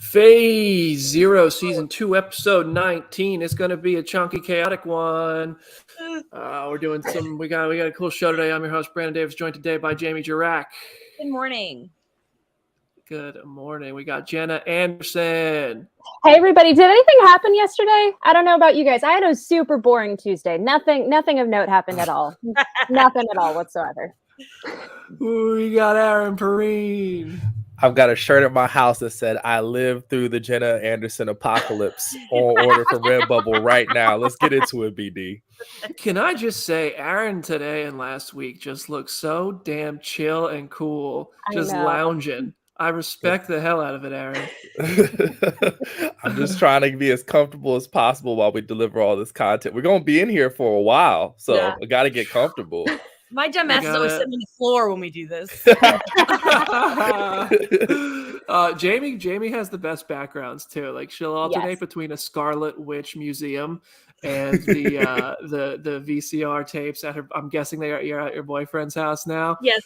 Phase Zero, Season 2, Episode 19. It's going to be a chunky, chaotic one. We're doing we got a cool show today. I'm your host, Brandon Davis, joined today by Jamie Jirac. Good morning. Good morning. We got Jenna Anderson. Hey, everybody. Did anything happen yesterday? I don't know about you guys. I had a super boring Tuesday. Nothing of note happened at all. Nothing at all whatsoever. We got Aaron Perrine. I've got a shirt at my house that said, I lived through the Jenna Anderson apocalypse on order from Redbubble right now. Let's get into it, BD. Can I just say, Aaron today and last week just looked so damn chill and cool, just lounging. I respect the hell out of it, Aaron. I'm just trying to be as comfortable as possible while we deliver all this content. We're going to be in here for a while, so I got to get comfortable. My dumb ass is always sitting on the floor when we do this. Jamie has the best backgrounds too. Like she'll alternate between a Scarlet Witch museum and the VCR tapes at her. I'm guessing you're at your boyfriend's house now. Yes.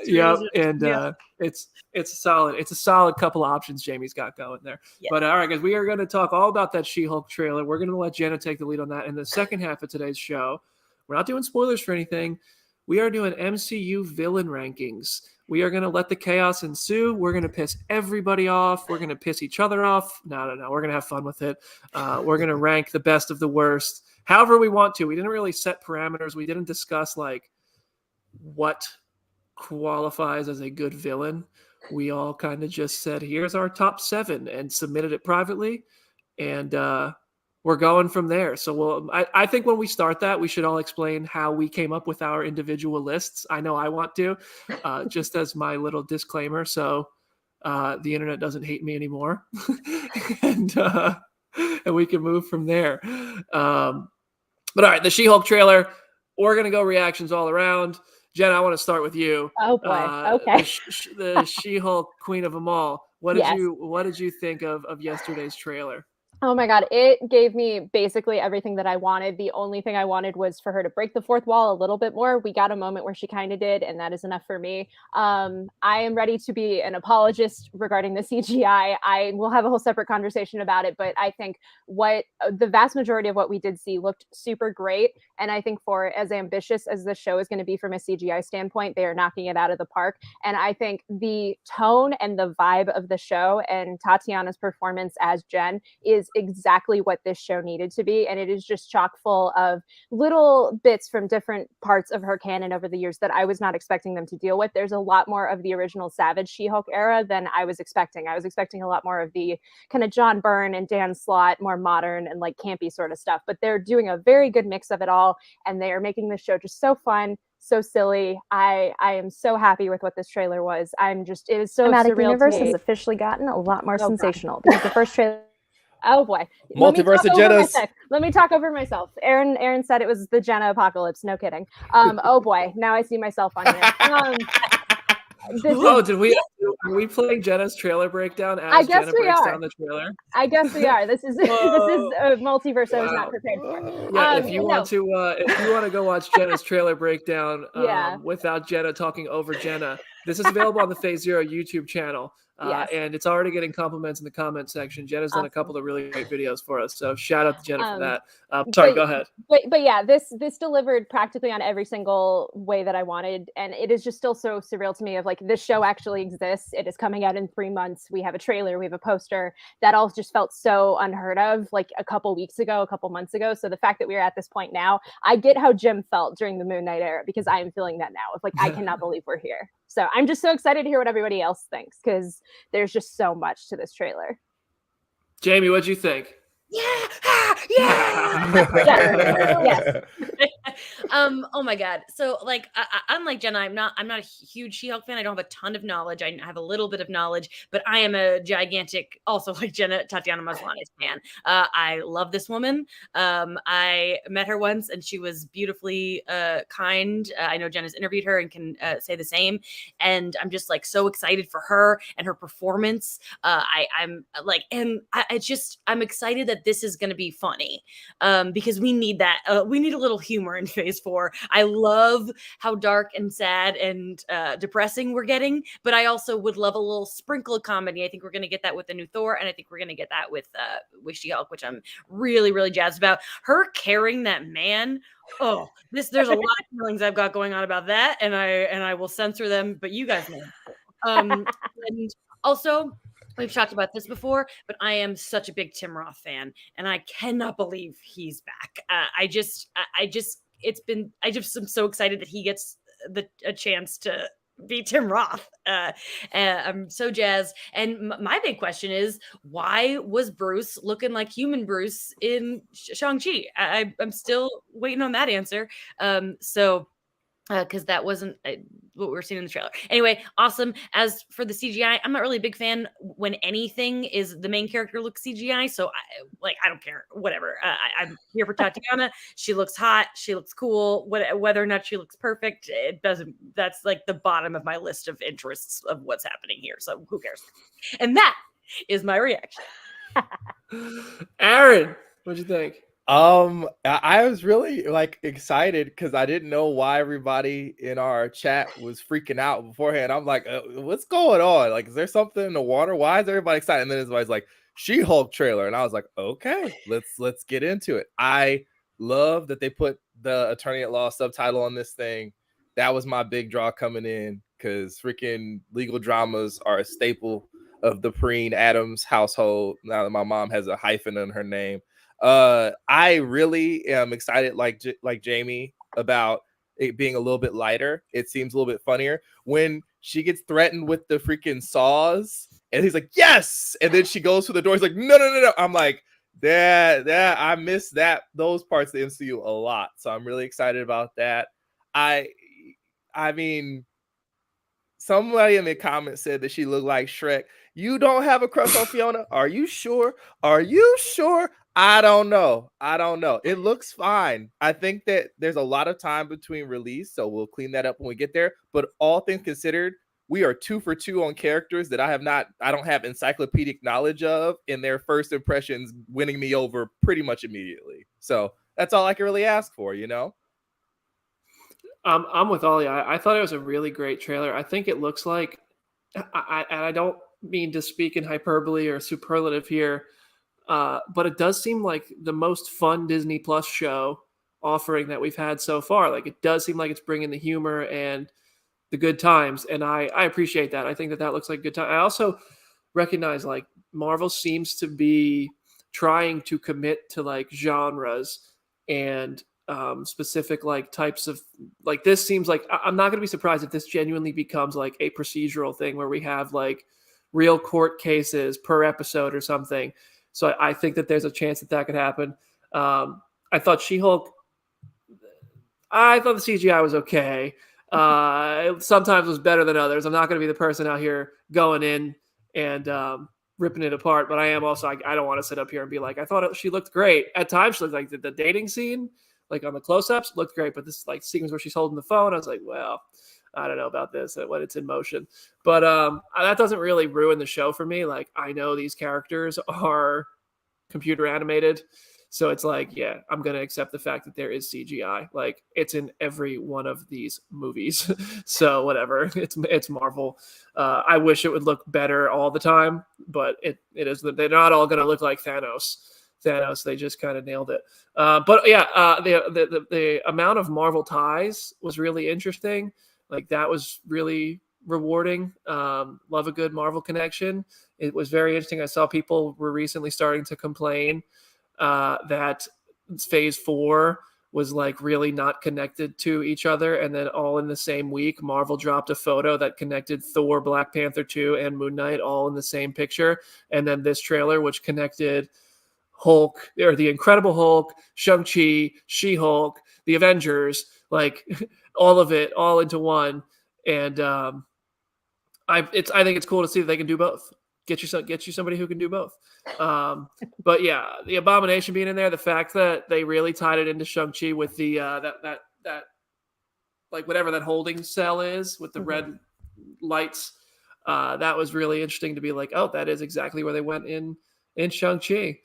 Yep. And it's a solid couple options Jamie's got going there. Yes. But all right, guys, we are going to talk all about that She-Hulk trailer. We're going to let Jenna take the lead on that. In the second half of today's show, we're not doing spoilers for anything. We are doing MCU villain rankings. We are going to let the chaos ensue. We're going to piss everybody off. We're going to piss each other off. No. We're going to have fun with it. We're going to rank the best of the worst, however we want to. We didn't really set parameters. We didn't discuss like what qualifies as a good villain. We all kind of just said, here's our top 7 and submitted it privately. And we're going from there. So I think when we start that, we should all explain how we came up with our individual lists. I know I want to, just as my little disclaimer. So the internet doesn't hate me anymore. and we can move from there. But all right, the She-Hulk trailer, we're going to go reactions all around. Jen, I want to start with you. Oh boy. Okay. The She-Hulk queen of them all. What did you think of yesterday's trailer? Oh my God, it gave me basically everything that I wanted. The only thing I wanted was for her to break the fourth wall a little bit more. We got a moment where she kind of did, and that is enough for me. I am ready to be an apologist regarding the CGI. I will have a whole separate conversation about it, but I think the vast majority of what we did see looked super great. And I think for as ambitious as the show is going to be from a CGI standpoint, they are knocking it out of the park. And I think the tone and the vibe of the show and Tatiana's performance as Jen is exactly what this show needed to be, and it is just chock full of little bits from different parts of her canon over the years that I was not expecting them to deal with. There's a lot more of the original Savage She-Hulk era than I was expecting. I was expecting a lot more of the kind of John Byrne and Dan Slott, more modern and like campy sort of stuff, but they're doing a very good mix of it all, and they are making this show just so fun, so silly. I am so happy with what this trailer was. It was so Cinematic surreal. Universe has officially gotten a lot more sensational because the first trailer. Oh boy. Multiverse of Jenna's. Let me talk over myself. Aaron said it was the Jenna apocalypse. No kidding. Oh boy. Now I see myself on here. Are we playing Jenna's trailer breakdown as Jenna breaks down the trailer? I guess we are. This is a multiverse I was not prepared for. Yeah, if you want to go watch Jenna's trailer breakdown without Jenna talking over Jenna, this is available on the Phase Zero YouTube channel. And it's already getting compliments in the comment section. Jenna's done a couple of really great videos for us, so shout out to Jenna for that. Sorry, go ahead. But yeah, this delivered practically on every single way that I wanted, and it is just still so surreal to me of like this show actually exists. It is coming out in 3 months. We have a trailer, we have a poster. That all just felt so unheard of like a couple months ago. So the fact that we are at this point now, I get how Jim felt during the Moon Knight era because I am feeling that now. Of like I cannot believe we're here. So I'm just so excited to hear what everybody else thinks because there's just so much to this trailer. Jamie, what'd you think? Yes. Oh my God. So like, unlike Jenna, I'm not a huge She-Hulk fan. I don't have a ton of knowledge. I have a little bit of knowledge, but I am a gigantic, also like Jenna, Tatiana Maslany's fan. I love this woman. I met her once and she was beautifully kind. I know Jenna's interviewed her and can say the same. And I'm just like so excited for her and her performance. I'm excited that that this is going to be funny, because we need that. We need a little humor in Phase 4. I love how dark and sad and depressing we're getting, but I also would love a little sprinkle of comedy. I think we're going to get that with the new Thor, and I think we're going to get that with She-Hulk, which I'm really, really jazzed about. Her carrying that man. Oh, there's a lot of feelings I've got going on about that, and I will censor them, but you guys know. And also, we've talked about this before, but I am such a big Tim Roth fan, and I cannot believe he's back. I just am so excited that he gets a chance to be Tim Roth. I'm so jazzed. And my big question is, why was Bruce looking like human Bruce in Shang-Chi? I'm still waiting on that answer. Because that wasn't what we were seeing in the trailer. Anyway, awesome. As for the CGI, I'm not really a big fan when anything is the main character looks CGI. So I don't care. Whatever. I'm here for Tatiana. She looks hot. She looks cool. Whether or not she looks perfect, it doesn't. That's like the bottom of my list of interests of what's happening here. So who cares? And that is my reaction. Aaron, what'd you think? I was really excited because I didn't know why everybody in our chat was freaking out beforehand. I'm like, what's going on? Like, is there something in the water? Why is everybody excited? And then everybody's like, She-Hulk trailer, and I was like, okay, let's get into it. I love that they put the Attorney at Law subtitle on this thing. That was my big draw coming in because freaking legal dramas are a staple of the Preen Adams household. Now that my mom has a hyphen in her name. I really am excited, like Jamie, about it being a little bit lighter. It seems a little bit funnier when she gets threatened with the freaking saws, and he's like, "Yes!" And then she goes to the door. He's like, "No!" I'm like, that I miss those parts of the MCU a lot. So I'm really excited about that. I mean, somebody in the comments said that she looked like Shrek. You don't have a crush on Fiona? Are you sure? I don't know. It looks fine. I think that there's a lot of time between release, so we'll clean that up when we get there. But all things considered, we are 2 for 2 on characters that I don't have encyclopedic knowledge of, in their first impressions winning me over pretty much immediately. So that's all I can really ask for, you know? I'm with Ollie. I thought it was a really great trailer. I think it looks like, I don't mean to speak in hyperbole or superlative here, but it does seem like the most fun Disney Plus show offering that we've had so far. Like, it does seem like it's bringing the humor and the good times, and I appreciate that. I think that looks like good time. I also recognize, like, Marvel seems to be trying to commit to like genres and specific like types of, like, this seems like, I'm not going to be surprised if this genuinely becomes like a procedural thing where we have like real court cases per episode or something. So I think that there's a chance that could happen. I thought She-Hulk, I thought the CGI was okay. Sometimes was better than others. I'm not going to be the person out here going in and ripping it apart, but I am also, I don't want to sit up here and be like, I thought she looked great. At times she looked like the dating scene, like on the close-ups, looked great, but this like sequence where she's holding the phone, I was like, well, I don't know about this when it's in motion. But that doesn't really ruin the show for me. Like, I know these characters are computer animated, so it's like, yeah, I'm going to accept the fact that there is CGI. Like, it's in every one of these movies. So whatever, it's Marvel. I wish it would look better all the time, but it is. They're not all going to look like Thanos. They just kind of nailed it. But yeah, the amount of Marvel ties was really interesting. Like, that was really rewarding. Love a good Marvel connection. It was very interesting. I saw people were recently starting to complain that Phase 4 was like really not connected to each other. And then all in the same week, Marvel dropped a photo that connected Thor, Black Panther 2, and Moon Knight all in the same picture. And then this trailer, which connected Hulk, or the Incredible Hulk, Shang-Chi, She-Hulk, the Avengers, like all of it all into one. And I think it's cool to see that they can do both. Get you somebody who can do both. But yeah, the Abomination being in there, the fact that they really tied it into Shang-Chi with the that like whatever that holding cell is with the red lights, that was really interesting to be like, oh, that is exactly where they went in Shang-Chi.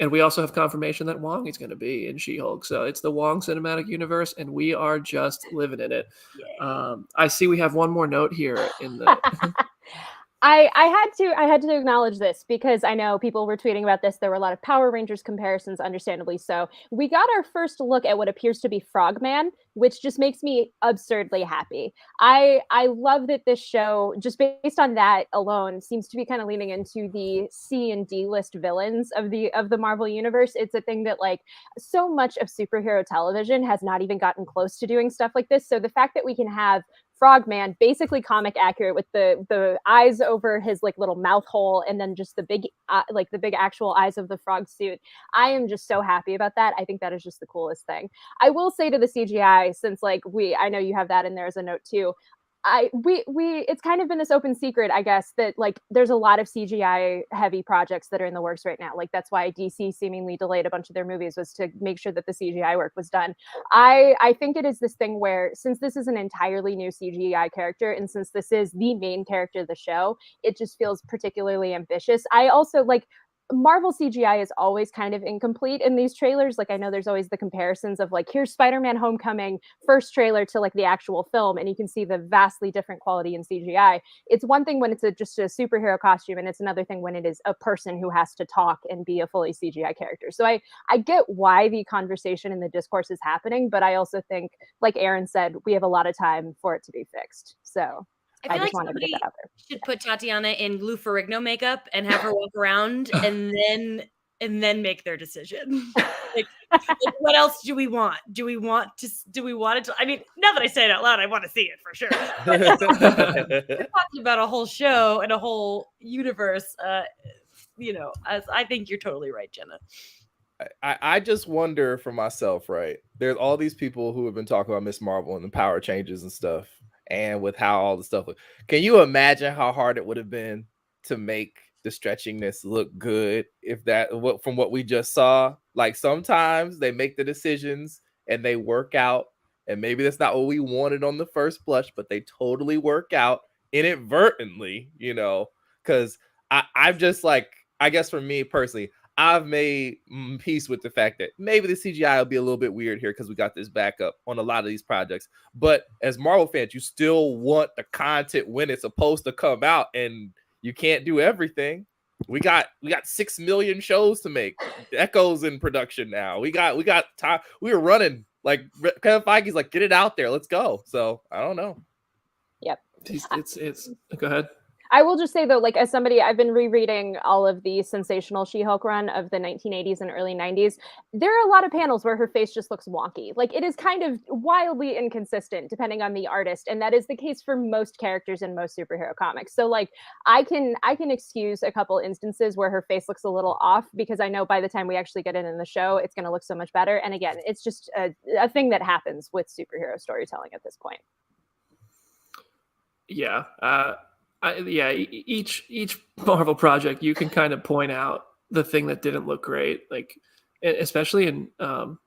And we also have confirmation that Wong is going to be in She-Hulk. So it's the Wong cinematic universe, and we are just living in it. I see we have one more note here in the. I had to acknowledge this because I know people were tweeting about this. There were a lot of Power Rangers comparisons, understandably so. We got our first look at what appears to be Frogman, which just makes me absurdly happy. I love that this show, just based on that alone, seems to be kind of leaning into the C and D list villains of the Marvel universe. It's a thing that like so much of superhero television has not even gotten close to doing stuff like this. So the fact that we can have Frogman, basically comic accurate, with the eyes over his like little mouth hole, and then just the big actual eyes of the frog suit. I am just so happy about that. I think that is just the coolest thing. I will say to the CGI, since like I know you have that in there as a note too. It's kind of been this open secret, I guess, that like there's a lot of CGI heavy projects that are in the works right now. Like that's why DC seemingly delayed a bunch of their movies, was to make sure that the CGI work was done. I think it is this thing where, since this is an entirely new CGI character, and since this is the main character of the show, it just feels particularly ambitious. I also like Marvel CGI is always kind of incomplete in these trailers. Like I know there's always the comparisons of like, here's Spider-Man Homecoming first trailer to like the actual film, and you can see the vastly different quality in CGI. It's one thing when it's just a superhero costume, and it's another thing when it is a person who has to talk and be a fully CGI character. So I get why the conversation and the discourse is happening, but I also think, like Aaron said, we have a lot of time for it to be fixed. So I feel just like wanted to get that out there. Should put Tatiana in Lou Ferrigno makeup and have her walk around and then make their decision. like what else do we want? Do we want it to, I mean, now that I say it out loud, I want to see it for sure. We're talking about a whole show and a whole universe. As I think you're totally right, Jenna. I just wonder for myself, right? There's all these people who have been talking about Miss Marvel and the power changes and stuff, and with how all the stuff. Can you imagine how hard it would have been to make the stretchingness look good from what we just saw? Like sometimes they make the decisions and they work out, and maybe that's not what we wanted on the first blush, but they totally work out inadvertently, because I'm just like, I guess for me personally, I've made peace with the fact that maybe the CGI will be a little bit weird here because we got this backup on a lot of these projects. But as Marvel fans, you still want the content when it's supposed to come out, and you can't do everything. We got 6 million shows to make. Echo's in production now. We got time. We were running like Kevin Feige's like, get it out there. Let's go. So I don't know. Yep. It's go ahead. I will just say though, like as somebody, I've been rereading all of the sensational She-Hulk run of the 1980s and early 90s. There are a lot of panels where her face just looks wonky. Like it is kind of wildly inconsistent depending on the artist. And that is the case for most characters in most superhero comics. So like I can excuse a couple instances where her face looks a little off, because I know by the time we actually get it in the show, it's going to look so much better. And again, it's just a thing that happens with superhero storytelling at this point. Yeah. Each Marvel project, you can kind of point out the thing that didn't look great, like especially in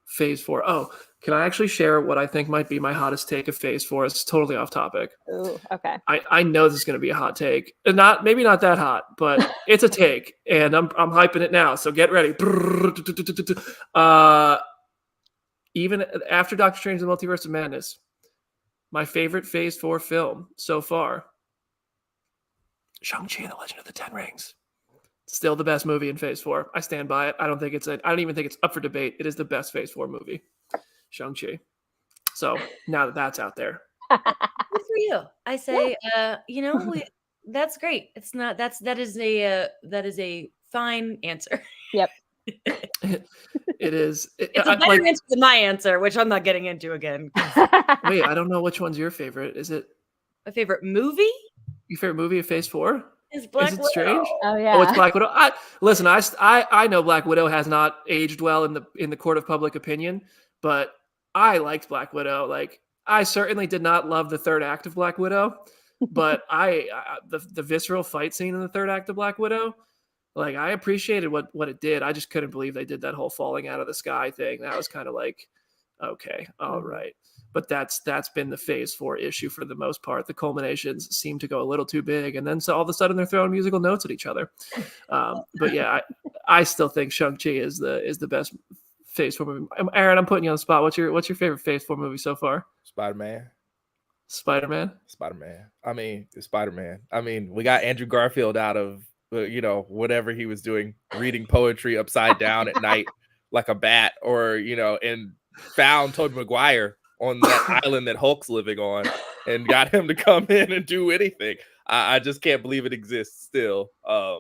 Phase 4. Oh, can I actually share what I think might be my hottest take of Phase 4? It's totally off topic. Ooh, okay. I know this is going to be a hot take, and maybe not that hot, but it's a take, and I'm hyping it now. So get ready. Even after Doctor Strange: The Multiverse of Madness, my favorite Phase 4 film so far, Shang-Chi and the Legend of the Ten Rings. Still the best movie in Phase 4. I stand by it. I don't even think it's up for debate. It is the best Phase 4 movie, Shang-Chi. So now that that's out there. Good for you. I say, that's great. It's not, that is a fine answer. Yep. It is. It's a better answer than my answer, which I'm not getting into again. Wait, I don't know which one's your favorite. Is it a favorite movie? Your favorite movie of Phase 4? Is Black Widow. Strange? Oh yeah. Oh, it's Black Widow. Listen, I know Black Widow has not aged well in the court of public opinion, but I liked Black Widow. Like I certainly did not love the third act of Black Widow, but the visceral fight scene in the third act of Black Widow, like I appreciated what it did. I just couldn't believe they did that whole falling out of the sky thing. That was kind of like, okay, all right. But that's been the Phase 4 issue for the most part. The culminations seem to go a little too big, and then so all of a sudden they're throwing musical notes at each other. But yeah, I still think Shang-Chi is the best Phase 4 movie. Aaron, I'm putting you on the spot. What's your favorite Phase 4 movie so far? Spider-Man. I mean, Spider-Man. I mean, we got Andrew Garfield out of whatever he was doing, reading poetry upside down at night like a bat, or and found Tobey Maguire on that island that Hulk's living on and got him to come in and do anything. I just can't believe it exists still. I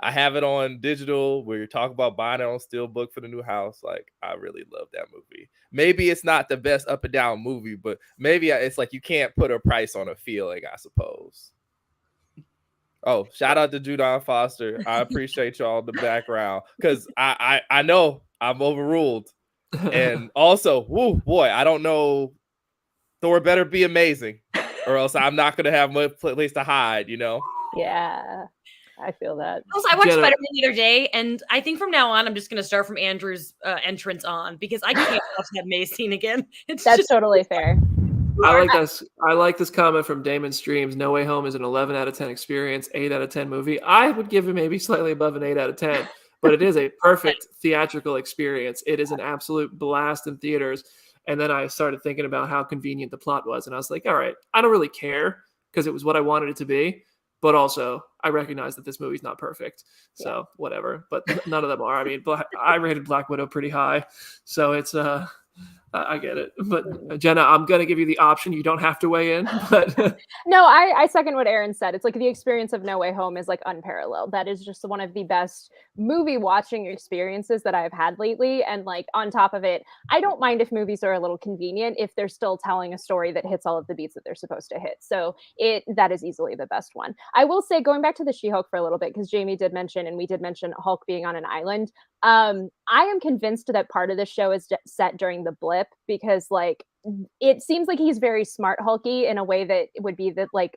have it on digital. We're talking about buying it on Steelbook for the new house. Like, I really love that movie. Maybe it's not the best up and down movie, but maybe it's like you can't put a price on a feeling, I suppose. Oh, shout out to Judon Foster. I appreciate y'all in the background, because I know I'm overruled. And also, whoo, boy, I don't know. Thor better be amazing, or else I'm not going to have much place to hide, Yeah, I feel that. Also, I watched Spider-Man the other day, and I think from now on, I'm just going to start from Andrew's entrance on, because I can't watch that maze scene again. That's totally fair. I like this comment from Damon Streams. No Way Home is an 11 out of 10 experience, 8 out of 10 movie. I would give it maybe slightly above an 8 out of 10, but it is a perfect theatrical experience. It is an absolute blast in theaters. And then I started thinking about how convenient the plot was, and I was like, all right, I don't really care, because it was what I wanted it to be. But also, I recognize that this movie's not perfect. So whatever. But none of them are. I mean, I rated Black Widow pretty high. So it's I get it. But Jenna, I'm going to give you the option. You don't have to weigh in. But no, I second what Aaron said. It's like the experience of No Way Home is like unparalleled. That is just one of the best movie watching experiences that I've had lately. And like on top of it, I don't mind if movies are a little convenient if they're still telling a story that hits all of the beats that they're supposed to hit. So that is easily the best one. I will say, going back to the She-Hulk for a little bit, because Jamie did mention, and we did mention Hulk being on an island. I am convinced that part of the show is set during the blip, because like it seems like he's very smart Hulky in a way that would be that like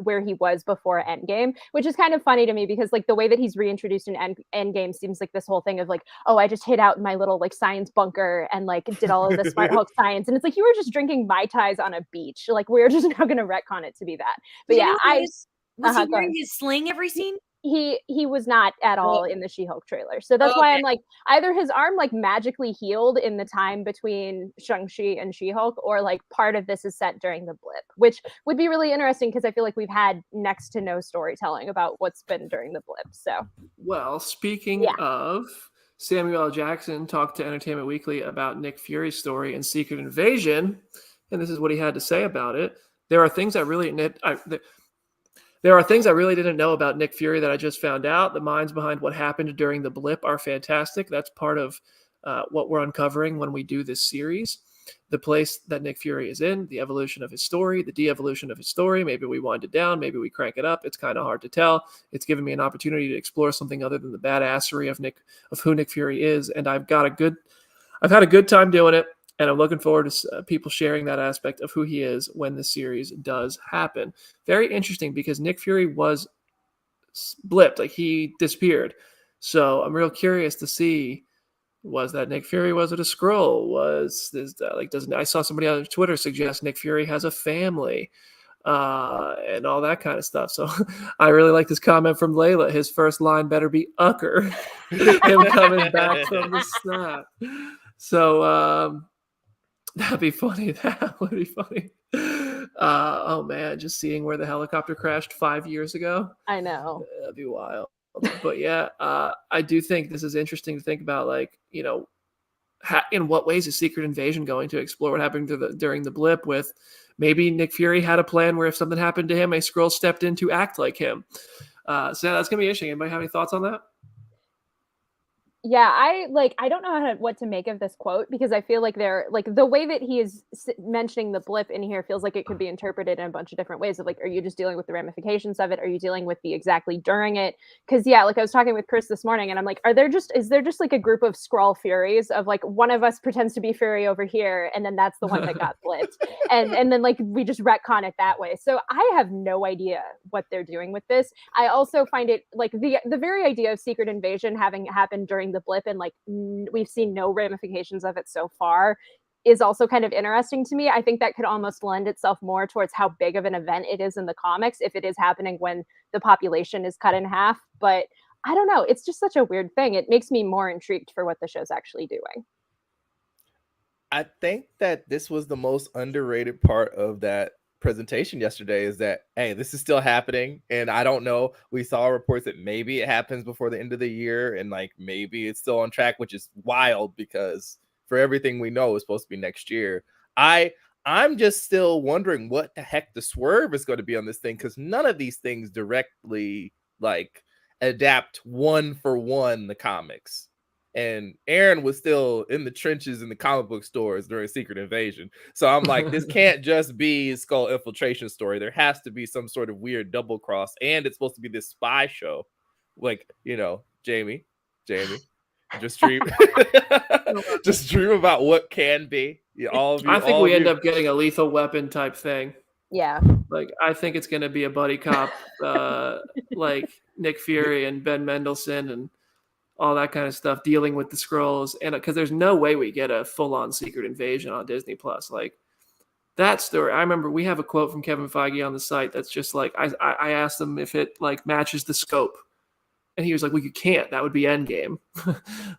where he was before Endgame, which is kind of funny to me, because like the way that he's reintroduced in Endgame seems like this whole thing of like, oh, I just hid out in my little like science bunker and like did all of the smart Hulk science, and it's like you were just drinking Mai Tais on a beach. Like we're just not going to retcon it to be that. But was he wearing his sling every scene? He was not at all in the She-Hulk trailer. So that's why I'm like, either his arm like magically healed in the time between Shang-Chi and She-Hulk, or like part of this is set during the blip, which would be really interesting, because I feel like we've had next to no storytelling about what's been during the blip. So, well, speaking of, Samuel L. Jackson talked to Entertainment Weekly about Nick Fury's story in Secret Invasion, and this is what he had to say about it. There are things I really didn't know about Nick Fury that I just found out. The minds behind what happened during the blip are fantastic. That's part of what we're uncovering when we do this series. The place that Nick Fury is in, the evolution of his story, the de-evolution of his story. Maybe we wind it down. Maybe we crank it up. It's kind of hard to tell. It's given me an opportunity to explore something other than the badassery of who Nick Fury is. And I've had a good time doing it. And I'm looking forward to people sharing that aspect of who he is when the series does happen. Very interesting, because Nick Fury was blipped, like he disappeared. So I'm real curious to see, was that Nick Fury? Was it a Skrull? Was this I saw somebody on Twitter suggest Nick Fury has a family and all that kind of stuff. So I really like this comment from Layla. His first line better be "ucker." Him coming back from the snap. So that'd be funny. That would be funny. Oh man, just seeing where the helicopter crashed 5 years ago. I know. That'd be wild. But yeah, I do think this is interesting to think about, like, in what ways is Secret Invasion going to explore what happened during the blip, with maybe Nick Fury had a plan where if something happened to him, a Skrull stepped in to act like him. So that's going to be interesting. Anybody have any thoughts on that? Yeah, I don't know what to make of this quote, because I feel like they're like the way that he is mentioning the blip in here feels like it could be interpreted in a bunch of different ways of like, are you just dealing with the ramifications of it? Are you dealing with the exactly during it? Because like I was talking with Chris this morning, and I'm like, is there just like a group of Skrull Furies of like one of us pretends to be Fury over here, and then that's the one that got blipped, and then like we just retcon it that way. So I have no idea what they're doing with this. I also find it like the very idea of Secret Invasion having happened during the blip, and like we've seen no ramifications of it so far, is also kind of interesting to me. I think that could almost lend itself more towards how big of an event it is in the comics if it is happening when the population is cut in half. But I don't know. It's just such a weird thing. It makes me more intrigued for what the show's actually doing. I think that this was the most underrated part of that presentation yesterday is that, hey, this is still happening. And I don't know. We saw reports that maybe it happens before the end of the year and like maybe it's still on track, which is wild because for everything we know, it's supposed to be next year. I'm just still wondering what the heck the swerve is going to be on this thing because none of these things directly like adapt one for one the comics. And Aaron was still in the trenches in the comic book stores during Secret Invasion. So I'm like, this can't just be Skull infiltration story. There has to be some sort of weird double cross. And it's supposed to be this spy show. Like, Jamie, just dream. Just dream about what can be. Yeah, all of you. I think we end up getting a Lethal Weapon type thing. Yeah. Like, I think it's going to be a buddy cop, like Nick Fury and Ben Mendelsohn and all that kind of stuff, dealing with the Skrulls. And because there's no way we get a full-on Secret Invasion on Disney Plus. Like, that story, I remember we have a quote from Kevin Feige on the site that's just like, I asked him if it like matches the scope. And he was like, well, you can't. That would be Endgame.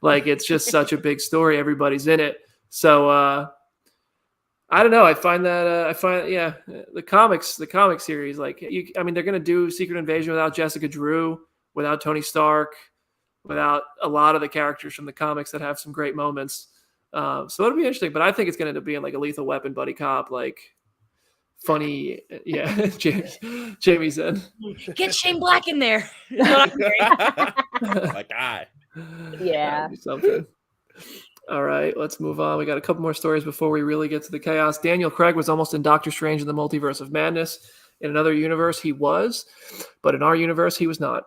Like, it's just such a big story. Everybody's in it. So, I don't know. I find the comic series, like, they're going to do Secret Invasion without Jessica Drew, without Tony Stark, without a lot of the characters from the comics that have some great moments. So it'll be interesting, but I think it's going to end up being like a Lethal Weapon buddy cop, like funny. Yeah. Jamie said, get Shane Black in there. My guy. Yeah. Something. All right, let's move on. We got a couple more stories before we really get to the chaos. Daniel Craig was almost in Doctor Strange in the Multiverse of Madness. In another universe, he was, but in our universe, he was not.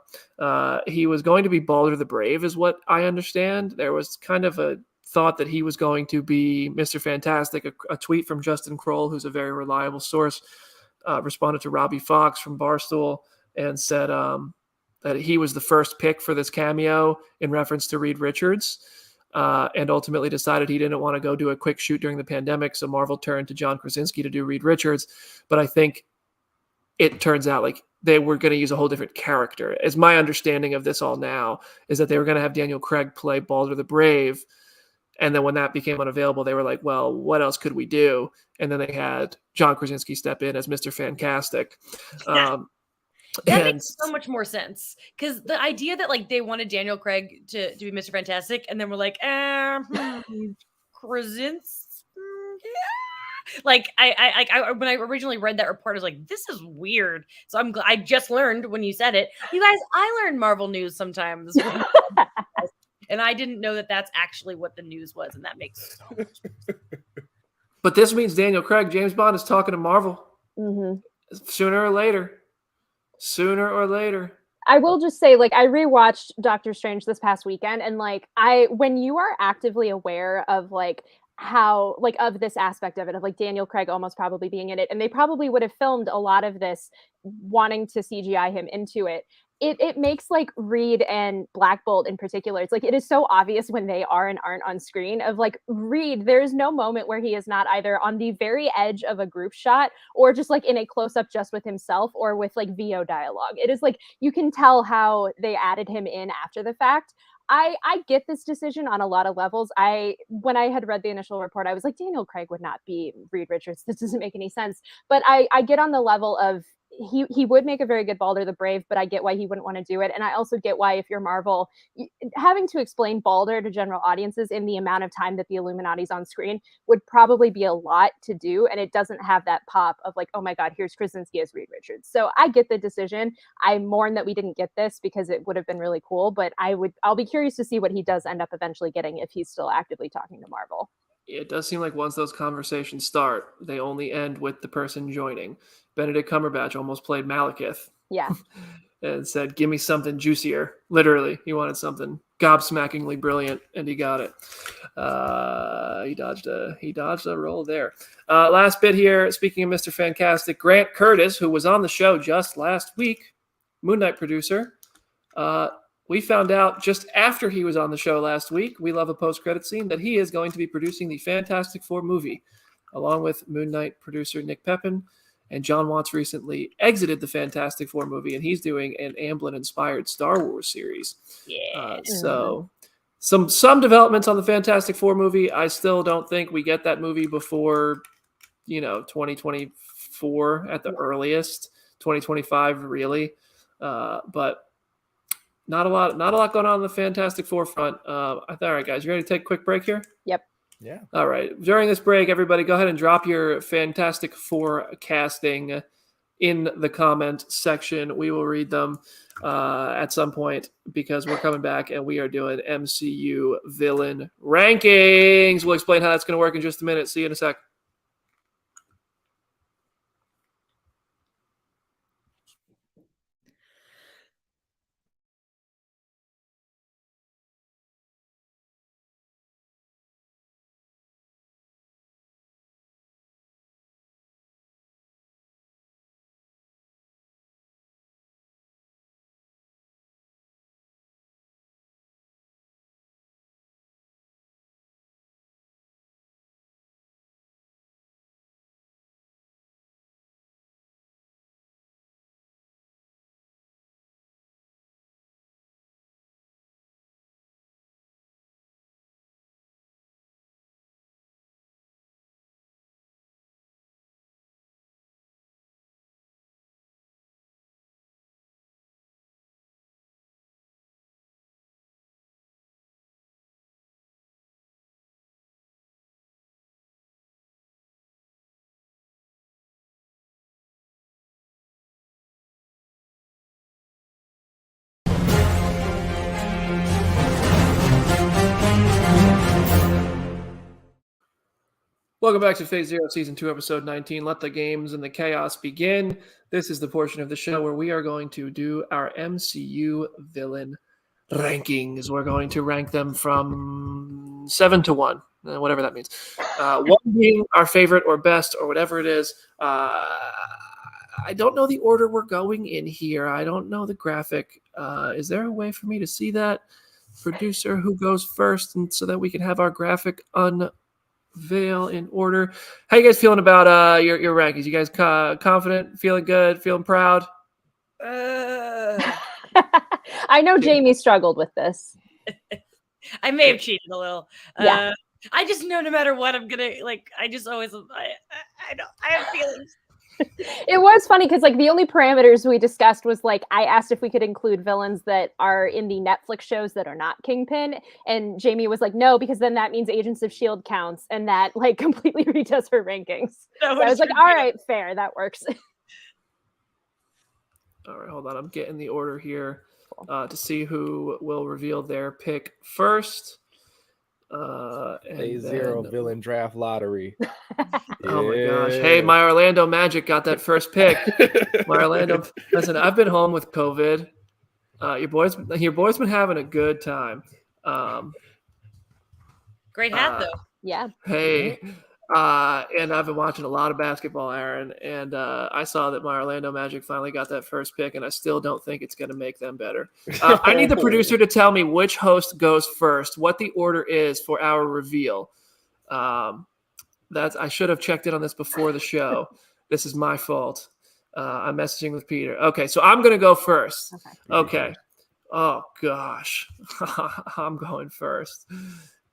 He was going to be Balder the Brave, is what I understand. There was kind of a thought that he was going to be Mr. Fantastic. A tweet from Justin Kroll, who's a very reliable source, responded to Robbie Fox from Barstool and said that he was the first pick for this cameo in reference to Reed Richards. And ultimately decided he didn't want to go do a quick shoot during the pandemic. So Marvel turned to John Krasinski to do Reed Richards. But I think it turns out like they were going to use a whole different character. As my understanding of this all now is that they were going to have Daniel Craig play Balder the Brave. And then when that became unavailable, they were like, well, what else could we do? And then they had John Krasinski step in as Mr. Fantastic. That makes so much more sense because the idea that like they wanted Daniel Craig to be Mr. Fantastic, and then we're like, Krasinski. Like I when I originally read that report, I was like, this is weird. So I'm glad I just learned when you said it. You guys, I learn Marvel news sometimes, and I didn't know that that's actually what the news was, and that makes so much sense. But this means Daniel Craig, James Bond, is talking to Marvel sooner or later. Sooner or later. I will just say, like, I rewatched Doctor Strange this past weekend, and like, when you are actively aware of like how like of this aspect of it, of like Daniel Craig almost probably being in it, and they probably would have filmed a lot of this wanting to CGI him into it. It makes like Reed and Black Bolt in particular, it's like it is so obvious when they are and aren't on screen of like Reed, there's no moment where he is not either on the very edge of a group shot or just like in a close-up just with himself or with like VO dialogue. It is like you can tell how they added him in after the fact. I get this decision on a lot of levels. When I had read the initial report, I was like, Daniel Craig would not be Reed Richards. This doesn't make any sense. But I get on the level of he would make a very good Balder the Brave, but I get why he wouldn't want to do it. And I also get why, if you're Marvel, having to explain Balder to general audiences in the amount of time that the Illuminati's on screen would probably be a lot to do. And it doesn't have that pop of like, oh my God, here's Krasinski as Reed Richards. So I get the decision. I mourn that we didn't get this because it would have been really cool, but I'll be curious to see what he does end up eventually getting if he's still actively talking to Marvel. It does seem like once those conversations start, they only end with the person joining. Benedict Cumberbatch almost played Malekith. Yeah. And said, give me something juicier. Literally, he wanted something gobsmackingly brilliant, and he got it. He dodged a roll there. Last bit here, speaking of Mr. Fantastic, Grant Curtis, who was on the show just last week, Moon Knight producer, we found out just after he was on the show last week, we love a post-credit scene, that he is going to be producing the Fantastic Four movie, along with Moon Knight producer Nick Pepin And John Watts recently exited the Fantastic Four movie, and he's doing an Amblin-inspired Star Wars series. Yeah. So some developments on the Fantastic Four movie. I still don't think we get that movie before 2024 at the earliest, 2025 really. But not a lot going on the Fantastic Four front. All right, guys, you ready to take a quick break here? Yep. Yeah. All right. During this break, everybody go ahead and drop your Fantastic Four casting in the comment section. We will read them at some point because we're coming back and we are doing MCU villain rankings. We'll explain how that's going to work in just a minute. See you in a sec. Welcome back to Phase Zero, Season 2, Episode 19. Let the games and the chaos begin. This is the portion of the show where we are going to do our MCU villain rankings. We're going to rank them from 7 to 1, whatever that means. 1 being our favorite or best or whatever it is. I don't know the order we're going in here. I don't know the graphic. Is there a way for me to see that? Producer, who goes first, and so that we can have our graphic unveil in order. How you guys feeling about your rankings? You guys confident, feeling good, feeling proud? I know Jamie struggled with this. I may have cheated a little. Yeah. I just know no matter what, I'm gonna I just always I have feelings. It was funny because the only parameters we discussed was I asked if we could include villains that are in the Netflix shows that are not Kingpin, and Jamie was like, no, because then that means Agents of S.H.I.E.L.D. counts, and that completely redoes her rankings. So I was like, all right, fair, that works. All right, hold on. I'm getting the order here to see who will reveal their pick first. Phase Zero villain draft lottery. Oh my gosh. Hey, my Orlando Magic got that first pick. My Orlando. Listen, I've been home with COVID. Your boy's been having a good time. Great hat though. Yeah. Hey. And I've been watching a lot of basketball, Aaron, and I saw that my Orlando Magic finally got that first pick, and I still don't think it's going to make them better. I need the producer to tell me which host goes first, what the order is for our reveal. I should have checked in on this before the show. This is my fault. I'm messaging with Peter. Okay, so I'm going to go first. Okay. Oh, gosh. I'm going first.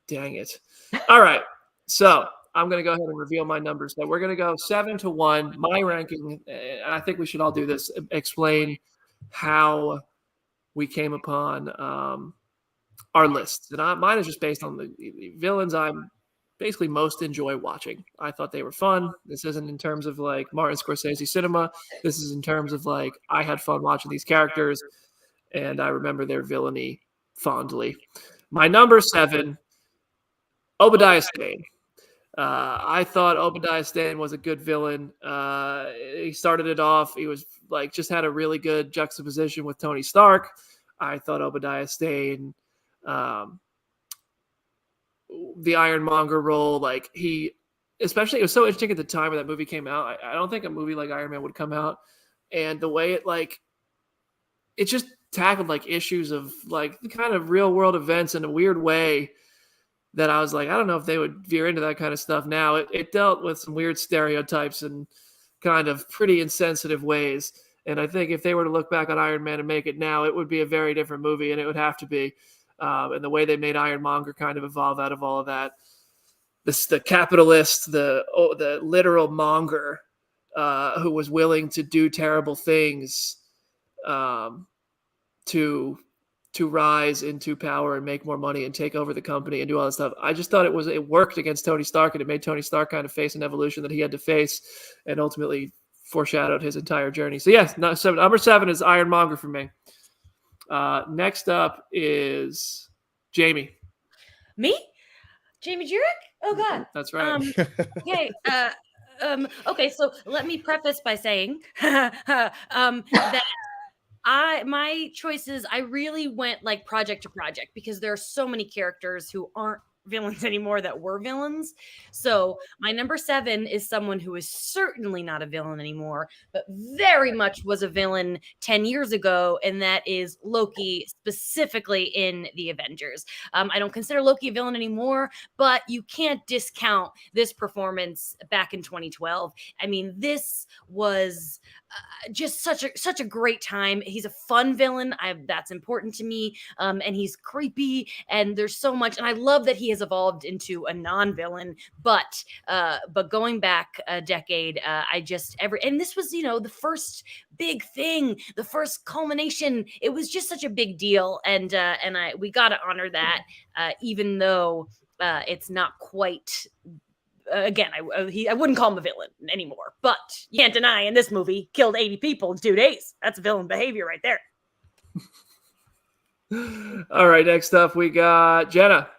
Dang it. All right. So I'm going to go ahead and reveal my numbers. So we're going to go 7 to 1. My ranking, and I think we should all do this, explain how we came upon our lists. And mine is just based on the villains I basically most enjoy watching. I thought they were fun. This isn't in terms of Martin Scorsese cinema. This is in terms of I had fun watching these characters, and I remember their villainy fondly. My number 7, Obadiah Stane. I thought Obadiah Stane was a good villain. He started it off. He was just had a really good juxtaposition with Tony Stark. I thought Obadiah Stane, the Ironmonger role, especially it was so interesting at the time when that movie came out. I don't think a movie like Iron Man would come out, and the way it just tackled issues of the kind of real world events in a weird way. That I was I don't know if they would veer into that kind of stuff now. It dealt with some weird stereotypes and kind of pretty insensitive ways. And I think if they were to look back on Iron Man and make it now, it would be a very different movie, and it would have to be. And the way they made Ironmonger kind of evolve out of all of that. The capitalist, the literal monger, who was willing to do terrible things to rise into power and make more money and take over the company and do all that stuff. I just thought it worked against Tony Stark, and it made Tony Stark kind of face an evolution that he had to face, and ultimately foreshadowed his entire journey. So yes, number 7 is Ironmonger for me. Next up is Jamie. Me? Jamie Jurek? Oh God. That's right. Okay. Okay, so let me preface by saying that my choices, I really went like project to project because there are so many characters who aren't villains anymore that were villains. So my number 7 is someone who is certainly not a villain anymore, but very much was a villain 10 years ago, and that is Loki, specifically in the Avengers. I don't consider Loki a villain anymore, but you can't discount this performance back in 2012. I mean, this was just such a great time. He's a fun villain. That's important to me. And he's creepy, and there's so much. And I love that he has evolved into a non-villain. But going back a decade, and this was, the first big thing, the first culmination. It was just such a big deal, and we got to honor that, even though it's not quite. Again, I wouldn't call him a villain anymore, but you can't deny in this movie, killed 80 people in 2 days. That's villain behavior right there. All right, next up we got Jenna.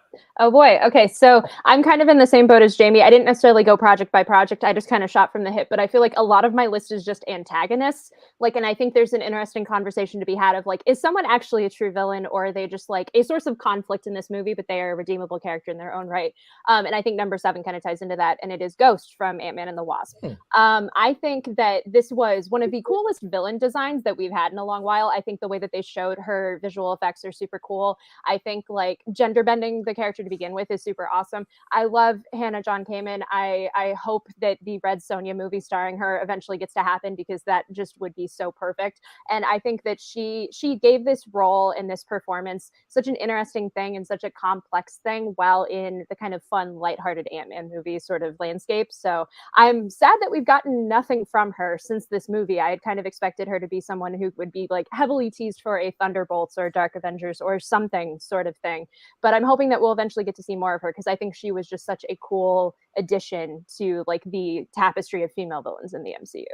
Oh boy. Okay. So I'm kind of in the same boat as Jamie. I didn't necessarily go project by project. I just kind of shot from the hip, but I feel like a lot of my list is just antagonists. And I think there's an interesting conversation to be had of is someone actually a true villain, or are they just a source of conflict in this movie, but they are a redeemable character in their own right. And I think number 7 kind of ties into that. And it is Ghost from Ant-Man and the Wasp. I think that this was one of the coolest villain designs that we've had in a long while. I think the way that they showed her visual effects are super cool. I think gender bending the character to begin with is super awesome. I love Hannah John Kamen. I hope that the Red Sonja movie starring her eventually gets to happen, because that just would be so perfect. And I think that she gave this role in this performance such an interesting thing and such a complex thing, while in the kind of fun, lighthearted Ant-Man movie sort of landscape. So I'm sad that we've gotten nothing from her since this movie. I had kind of expected her to be someone who would be heavily teased for a Thunderbolts or Dark Avengers or something sort of thing. But I'm hoping that we'll eventually get to see more of her, because I think she was just such a cool addition to the tapestry of female villains in the MCU.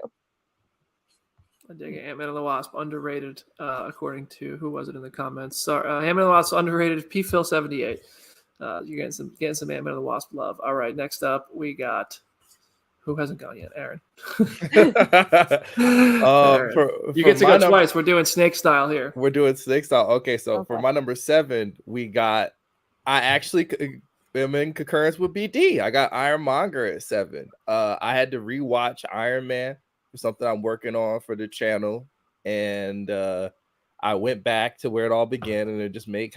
I dig it. Ant-Man and the Wasp, underrated, according to, who was it in the comments? Sorry, Ant-Man and the Wasp, underrated, P-Phil78. You're getting some Ant-Man and the Wasp love. All right, next up, we got, who hasn't gone yet? Aaron. Aaron. You get to go twice. We're doing snake style here. We're doing snake style. Okay, so for my number 7, we got, I actually am in concurrence with BD. I got Ironmonger at 7. I had to rewatch Iron Man for something I'm working on for the channel, and I went back to where it all began, and it just made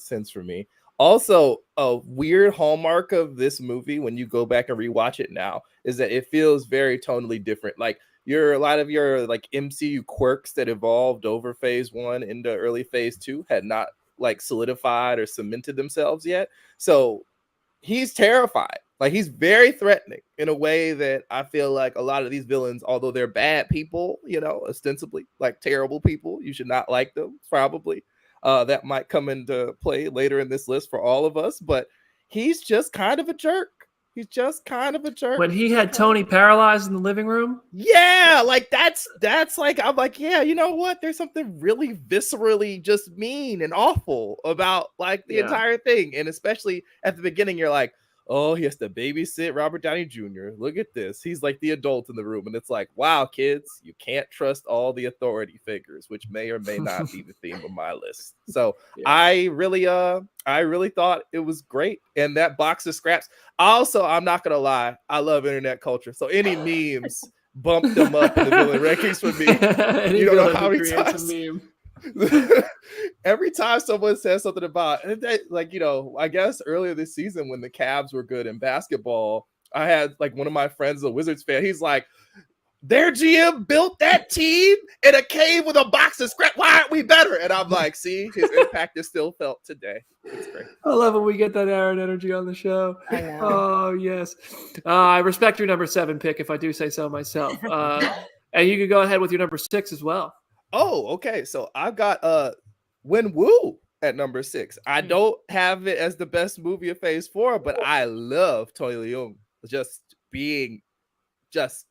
sense for me. Also, a weird hallmark of this movie, when you go back and rewatch it now, is that it feels very tonally different. A lot of your MCU quirks that evolved over phase 1 into early phase 2 had not solidified or cemented themselves yet. So he's terrified. He's very threatening in a way that I feel like a lot of these villains, although they're bad people, ostensibly terrible people, you should not like them, probably. That might come into play later in this list for all of us, but he's just kind of a jerk. He's just kind of a jerk. When he had Tony paralyzed in the living room? Yeah, that's I'm yeah, you know what? There's something really viscerally just mean and awful about the entire thing. And especially at the beginning, you're like, oh, he has to babysit Robert Downey Jr. Look at this. He's the adult in the room. And it's wow, kids, you can't trust all the authority figures, which may or may not be the theme of my list. So I really thought it was great. And that box of scraps. Also, I'm not going to lie, I love internet culture. So any memes bump them up in the villain rankings for me. You don't know how many times. Every time someone says something about I guess earlier this season when the Cavs were good in basketball, I had one of my friends, a Wizards fan, he's like, their GM built that team in a cave with a box of scrap. Why aren't we better? And I'm like, see, his impact is still felt today. It's great. I love when we get that Aaron energy on the show. I know. Oh, yes. I respect your number 7 pick, if I do say so myself. And you can go ahead with your number 6 as well. Oh, okay. So I've got Wen Wu at number 6. I don't have it as the best movie of Phase 4, but I love Tony Leung just being just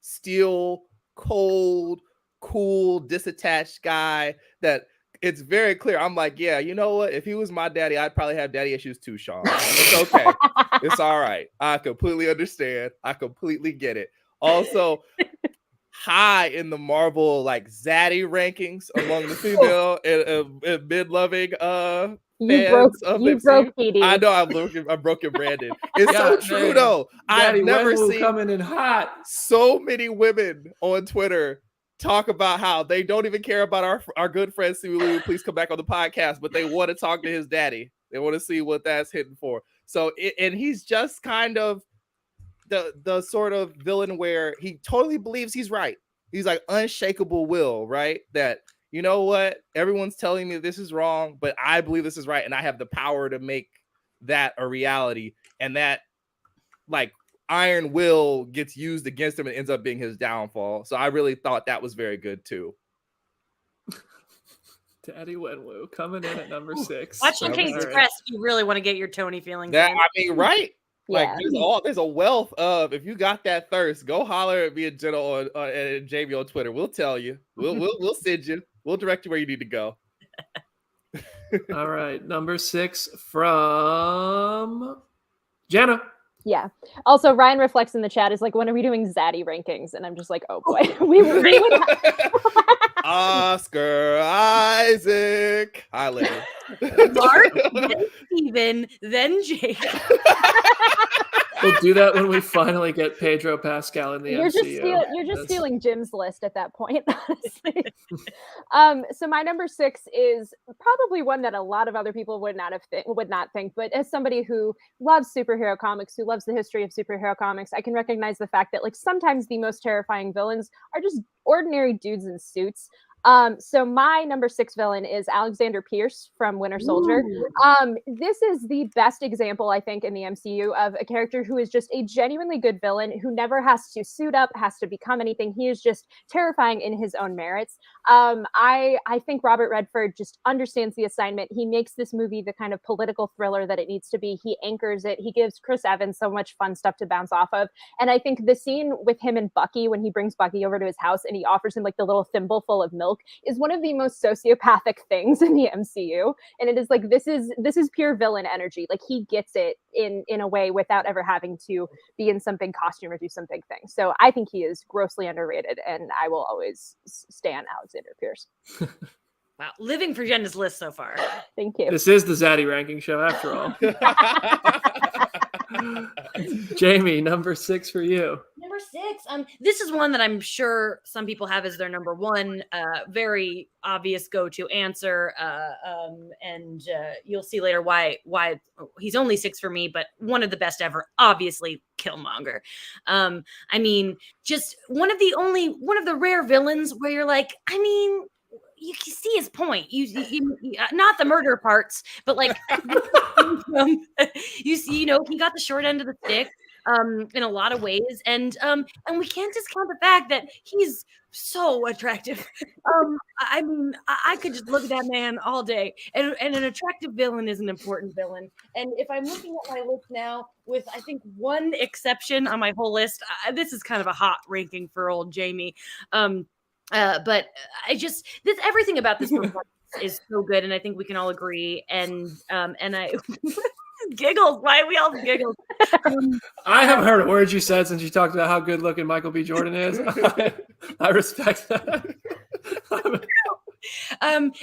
still, cold, cool, disattached guy that it's very clear. I'm like, yeah, you know what? If he was my daddy, I'd probably have daddy issues too, Sean. It's okay. It's all right. I completely understand. I completely get it. Also, high in the Marvel like zaddy rankings among the female and mid-loving You broke PD. I know I'm broken Brandon. It's so true though. I've never seen coming in hot. So many women on Twitter talk about how they don't even care about our good friend Simu. Please come back on the podcast, but they want to talk to his daddy. They want to see what that's hitting for. So and he's just kind of the sort of villain where he totally believes he's right. He's like unshakable will, right? That, you know what? Everyone's telling me this is wrong, but I believe this is right. And I have the power to make that a reality. And that like iron will gets used against him and ends up being his downfall. So I really thought that was very good too. Daddy Wenwu coming in at number 6. Watching King's Express, you really want to get your Tony feelings in. I mean, right? Like Yeah. there's a wealth of, if you got that thirst, go holler at me and Jenna and Jamie on Twitter. We'll tell you. We'll send you. We'll direct you where you need to go. All right, number 6 from Jenna. Yeah. Also, Ryan reflects in the chat is like, when are we doing Zaddy rankings? And I'm just like, oh boy, we would have. Oscar Isaac. I love you. Mark, then Steven, then Jake. We'll do that when we finally get Pedro Pascal in the You're MCU. you're just stealing Jim's list at that point, honestly. So my number 6 is probably one that a lot of other people would not think, but as somebody who loves superhero comics, who loves the history of superhero comics, I can recognize the fact that like sometimes the most terrifying villains are just ordinary dudes in suits. So my number 6 villain is Alexander Pierce from Winter Soldier. This is the best example, I think, in the MCU of a character who is just a genuinely good villain who never has to suit up, has to become anything. He is just terrifying in his own merits. I think Robert Redford just understands the assignment. He makes this movie the kind of political thriller that it needs to be. He anchors it. He gives Chris Evans so much fun stuff to bounce off of. And I think the scene with him and Bucky, when he brings Bucky over to his house and he offers him like the little thimble full of milk, is one of the most sociopathic things in the MCU. And it is like, this is pure villain energy. Like he gets it in a way without ever having to be in some big costume or do some big thing. So I think he is grossly underrated, and I will always stand Alexander Pierce. Wow, living for Jenna's list so far. Thank you. This is the Zaddy ranking show after all. Jamie, number 6 for you. Number 6. This is one that I'm sure some people have as their number 1. Very obvious go-to answer. And you'll see later why he's only 6 for me, but one of the best ever. Obviously, Killmonger. I mean, just one of the rare villains where you're like, I mean, you can see his point. You not the murder parts, but like you see, he got the short end of the stick in a lot of ways, and we can't discount the fact that he's so attractive. I mean, I could just look at that man all day, and an attractive villain is an important villain. And if I'm looking at my list now, with I think one exception on my whole list, this is kind of a hot ranking for old Jamie. But everything about this performance is so good, and I think we can all agree. And I giggles. Why we all giggles? I haven't heard a word you said since you talked about how good looking Michael B. Jordan is. I respect that.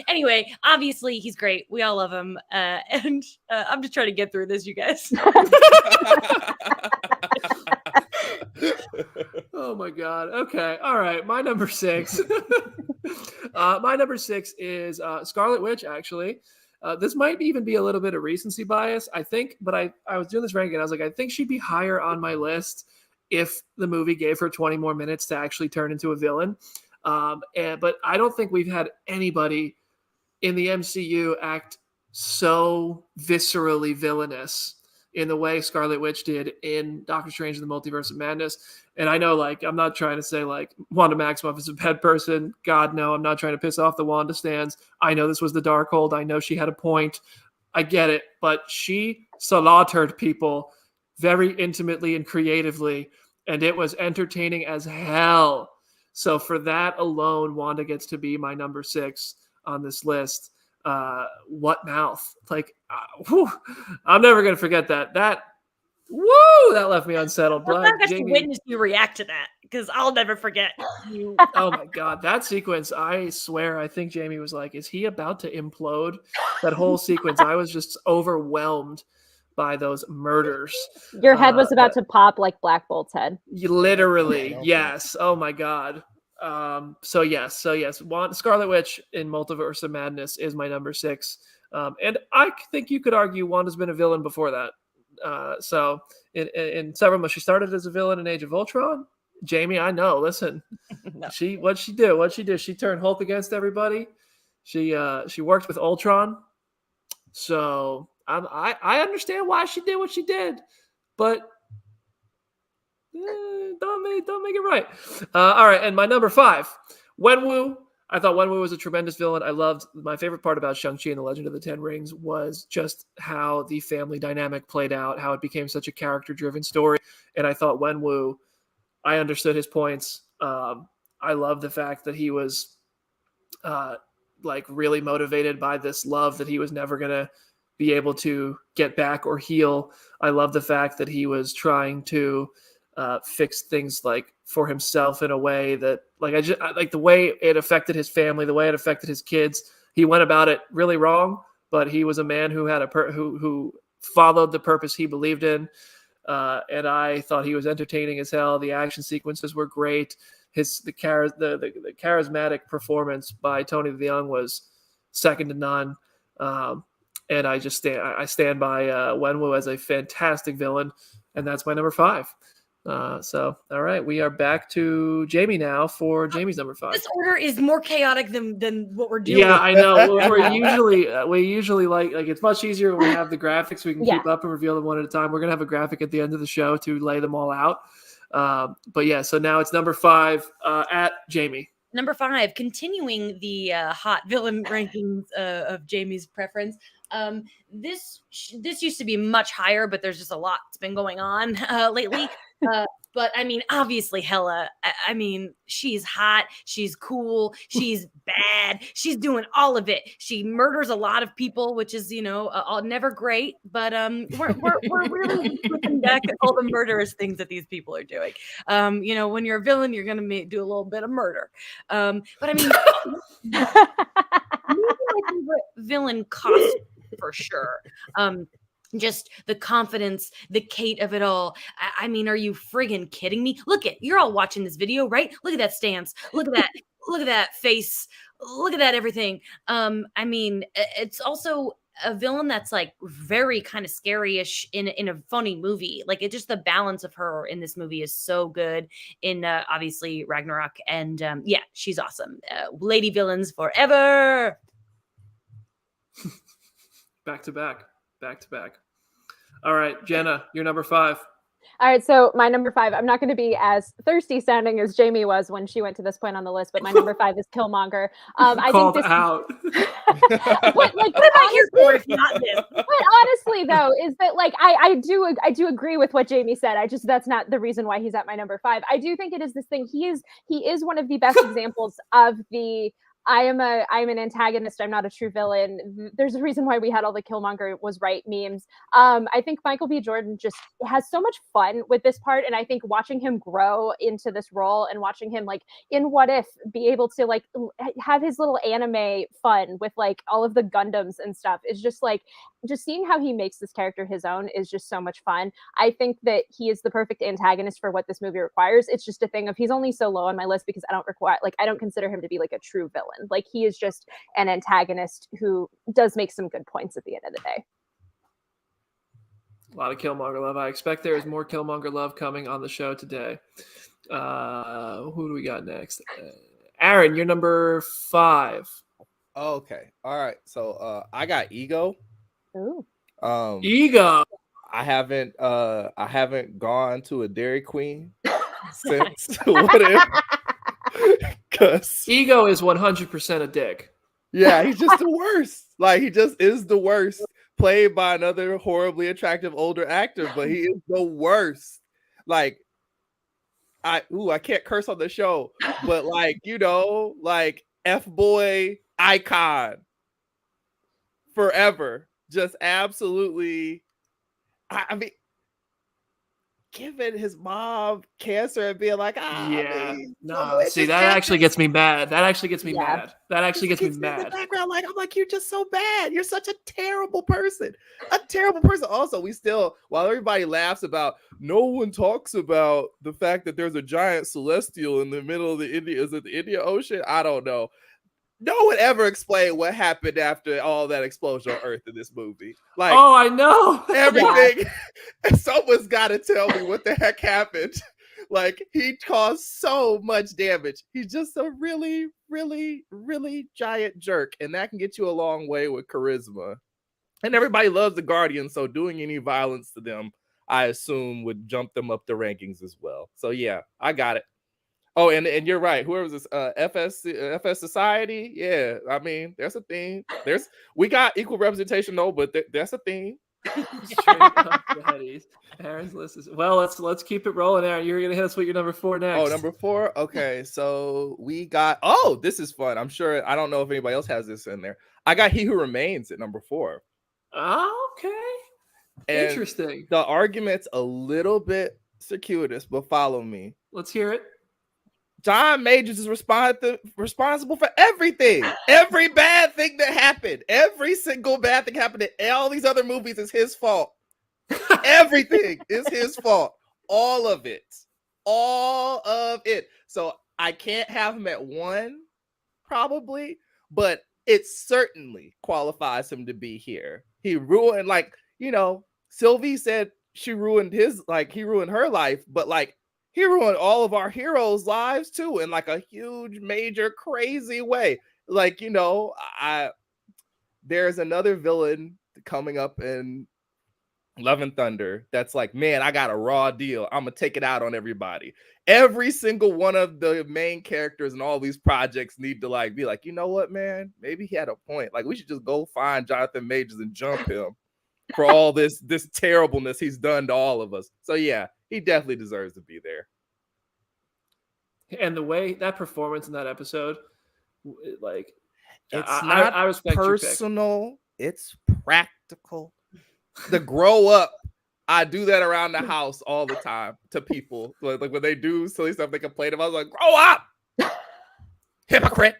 Anyway, obviously he's great. We all love him. And I'm just trying to get through this, you guys. Oh my God. Okay. All right. My number 6. My number 6 is Scarlet Witch, actually. This might even be a little bit of recency bias, I think, but I was doing this ranking and I was like, I think she'd be higher on my list if the movie gave her 20 more minutes to actually turn into a villain. But I don't think we've had anybody in the MCU act so viscerally villainous in the way Scarlet Witch did in Doctor Strange and the Multiverse of Madness. And I know, like, I'm not trying to say, like, Wanda Maximoff is a bad person. God, no, I'm not trying to piss off the Wanda stans. I know this was the Darkhold. I know she had a point. I get it. But she slaughtered people very intimately and creatively, and it was entertaining as hell. So for that alone, Wanda gets to be my number 6 on this list. What mouth? Like, I'm never gonna forget that. That left me unsettled. Well, I got to witness you react to that, because I'll never forget you. Oh my god, that sequence! I swear, I think Jamie was like, "Is he about to implode?" That whole sequence, I was just overwhelmed by those murders. Your head was about to pop like Black Bolt's head. Literally, yes. Oh my god. So yes. Scarlet Witch in Multiverse of Madness is my number 6. And I think you could argue Wanda's been a villain before that. So in several, she started as a villain in Age of Ultron. Jamie, I know. Listen, No. What'd she do? She turned Hulk against everybody. She worked with Ultron. So I understand why she did what she did, but don't make it right. All right, and my number 5, Wenwu. I thought Wenwu was a tremendous villain. I loved, my favorite part about Shang-Chi and the Legend of the Ten Rings was just how the family dynamic played out, how it became such a character-driven story. And I thought Wenwu, I understood his points. I love the fact that he was like really motivated by this love that he was never going to be able to get back or heal. I love the fact that he was trying to fix things like for himself in a way that, like, I like the way it affected his family, the way it affected his kids. He went about it really wrong, but he was a man who had who followed the purpose he believed in. And I thought he was entertaining as hell. The action sequences were great. The charismatic performance by Tony Leung was second to none. And I stand by Wenwu as a fantastic villain, and that's my number 5. So, all right, we are back to Jamie now for Jamie's number 5. This order is more chaotic than what we're doing. Yeah, I know. We usually like it's much easier when we have the graphics. We can keep up and reveal them one at a time. We're gonna have a graphic at the end of the show to lay them all out. But yeah, so now it's number 5 at Jamie. Number 5, continuing the hot villain rankings of Jamie's preference. This used to be much higher, but there's just a lot that's been going on lately. But I mean, obviously, Hela. I mean, she's hot, she's cool, she's bad, she's doing all of it. She murders a lot of people, which is, never great. But we're really looking back at all the murderous things that these people are doing. When you're a villain, you're gonna do a little bit of murder. But I mean, maybe my favorite villain costume for sure. Just the confidence, the Kate of it all. I mean, are you friggin' kidding me? You're all watching this video, right? Look at that stance. Look at that. Look at that face. Look at that everything. I mean, it's also a villain that's like very kind of scary-ish in a funny movie. Like, just the balance of her in this movie is so good in obviously Ragnarok. And yeah, she's awesome. Lady villains forever. Back to back. All right, Jenna, you're number 5. All right, so my number 5, I'm not going to be as thirsty sounding as Jamie was when she went to this point on the list, but my number 5 is Killmonger. I Called think this out. What am I here for if not this? But honestly, though, is that like I do agree with what Jamie said. That's not the reason why he's at my number 5. I do think it is this thing. He is one of the best examples of the I'm an antagonist. I'm not a true villain. There's a reason why we had all the Killmonger was right memes. I think Michael B. Jordan just has so much fun with this part. And I think watching him grow into this role and watching him like in What If be able to like have his little anime fun with like all of the Gundams and stuff is just like, just seeing how he makes this character his own is just so much fun. I think that he is the perfect antagonist for what this movie requires. It's just a thing of he's only so low on my list because I don't consider him to be like a true villain. Like he is just an antagonist who does make some good points at the end of the day. A lot of Killmonger love. I expect there is more Killmonger love coming on the show today. Who do we got next? Aaron, you're number 5. Okay. All right. So I got Ego. Ooh. Ego. I haven't gone to a Dairy Queen since whatever. Cause Ego is 100% a dick. Yeah, he's just the worst. Like, he just is the worst. Played by another horribly attractive older actor, but he is the worst. Like, I can't curse on the show, but like, like F-boy icon forever. Just absolutely. I mean, giving his mom cancer and being like, see, that actually gets me mad. That actually gets me mad. That actually gets me mad. In the background, like, I'm like, you're just so bad. You're such a terrible person. A terrible person. Also, we still, while everybody laughs about, no one talks about the fact that there's a giant celestial in the middle of the Indian Ocean. I don't know. No one ever explained what happened after all that explosion on Earth in this movie. Like, oh, I know everything. Someone's got to tell me what the heck happened. Like, he caused so much damage. He's just a really, really, really giant jerk, and that can get you a long way with charisma. And everybody loves the Guardians, so doing any violence to them, I assume, would jump them up the rankings as well. So yeah, I got it. Oh, and you're right. Whoever was this FS Society? Yeah, I mean, there's a theme. We got equal representation, though, but that's a theme. Aaron's list is let's keep it rolling, Aaron. You're gonna hit us with your number 4 next. Oh, number 4. Okay, so we got. This is fun. I'm sure. I don't know if anybody else has this in there. I got He Who Remains at number 4. Okay, and interesting. The argument's a little bit circuitous, but follow me. Let's hear it. John Majors is responsible for everything. Every bad thing that happened. Every single bad thing happened in all these other movies is his fault. Everything is his fault. All of it. All of it. So I can't have him at 1, probably, but it certainly qualifies him to be here. He ruined, Sylvie said he ruined her life, but he ruined all of our heroes' lives too, in like a huge, major, crazy way. There's another villain coming up in Love and Thunder that's like, man, I got a raw deal. I'm gonna take it out on everybody. Every single one of the main characters in all these projects need to be like, you know what, man? Maybe he had a point. Like, we should just go find Jonathan Majors and jump him for all this terribleness he's done to all of us. So yeah, he definitely deserves to be there. And the way that performance in that episode, I respect personal, it's practical. The grow up, I do that around the house all the time to people. Like when they do silly stuff, they complain about. I was like, grow up, hypocrite.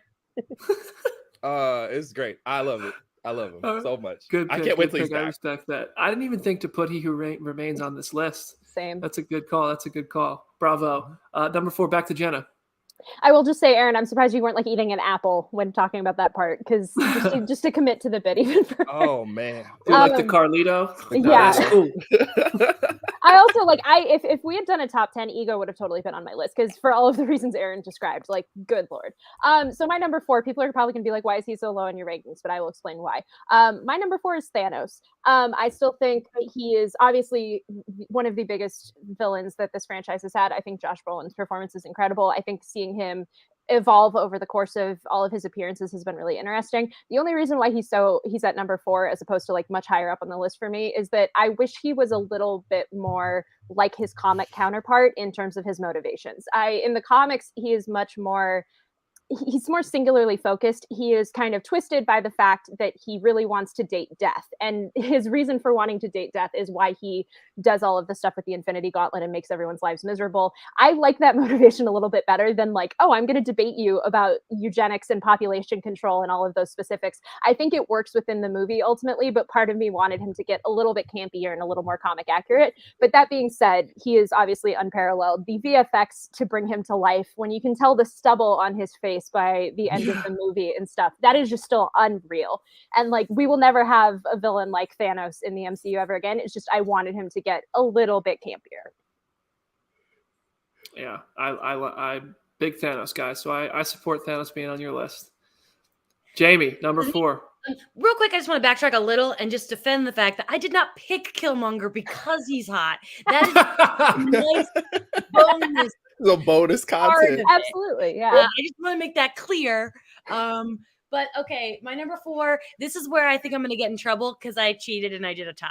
It's great. I love it. I love him so much. Good. I can't wait till he's back. I respect that. I didn't even think to put He Who Remains on this list. Same. That's a good call. Bravo. Number 4, back to Jenna. I will just say, Aaron, I'm surprised you weren't eating an apple when talking about that part, because just to commit to the bit even further. Oh man, like the Carlito. Yeah, that's cool. I also if we had done a top 10, Ego would have totally been on my list, because for all of the reasons Aaron described. Good Lord. So my number 4, people are probably gonna be like, why is he so low in your rankings? But I will explain why. My number 4 is Thanos. I still think that he is obviously one of the biggest villains that this franchise has had. I think Josh Brolin's performance is incredible. I think seeing him evolve over the course of all of his appearances has been really interesting. The only reason why he's at number 4 as opposed to much higher up on the list for me is that I wish he was a little bit more like his comic counterpart in terms of his motivations. In the comics, he's more singularly focused. He is kind of twisted by the fact that he really wants to date death. And his reason for wanting to date death is why he does all of the stuff with the Infinity Gauntlet and makes everyone's lives miserable. I like that motivation a little bit better than I'm going to debate you about eugenics and population control and all of those specifics. I think it works within the movie ultimately, but part of me wanted him to get a little bit campier and a little more comic accurate. But that being said, he is obviously unparalleled. The VFX to bring him to life, when you can tell the stubble on his face face by the end of the movie and stuff. That is just still unreal. And like, we will never have a villain like Thanos in the MCU ever again. It's just I wanted him to get a little bit campier. Yeah, I'm big Thanos guy, so I support Thanos being on your list. Jamie, number 4. Real quick, I just want to backtrack a little and just defend the fact that I did not pick Killmonger because he's hot. That is a nice bonus. The bonus content. Absolutely, yeah. I just want to make that clear. But okay, my number 4. This is where I think I'm going to get in trouble because I cheated and I did a tie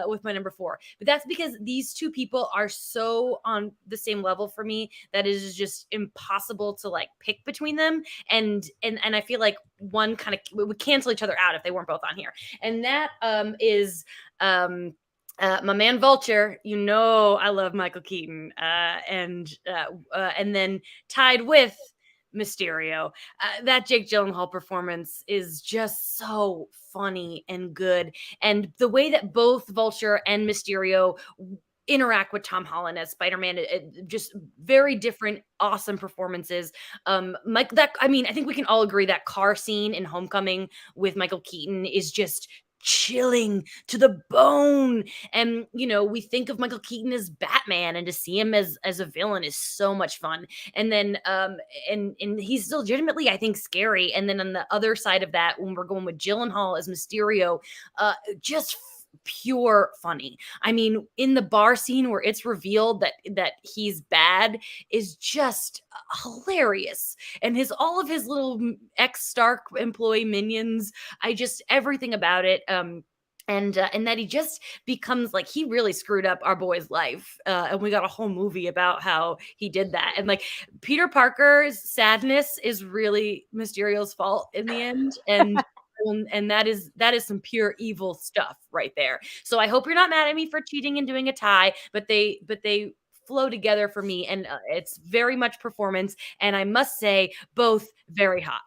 with my number 4. But that's because these two people are so on the same level for me that it is just impossible to like pick between them. And I feel like one kind of would cancel each other out if they weren't both on here. And that is my man Vulture. You know I love Michael Keaton. And then tied with Mysterio. That Jake Gyllenhaal performance is just so funny and good. And the way that both Vulture and Mysterio interact with Tom Holland as Spider-Man, just very different, awesome performances. I think we can all agree that car scene in Homecoming with Michael Keaton is just chilling to the bone. And we think of Michael Keaton as Batman, and to see him as a villain is so much fun. And then and he's legitimately, I think, scary. And then on the other side of that, when we're going with Gyllenhaal as Mysterio, just pure funny. I mean, in the bar scene where it's revealed that he's bad is just hilarious. And all of his little ex-Stark employee minions, everything about it. And that he just becomes like, he really screwed up our boy's life. And we got a whole movie about how he did that. And like, Peter Parker's sadness is really Mysterio's fault in the end. And that is some pure evil stuff right there. So I hope you're not mad at me for cheating and doing a tie, but they flow together for me, and it's very much performance. And I must say, both very hot.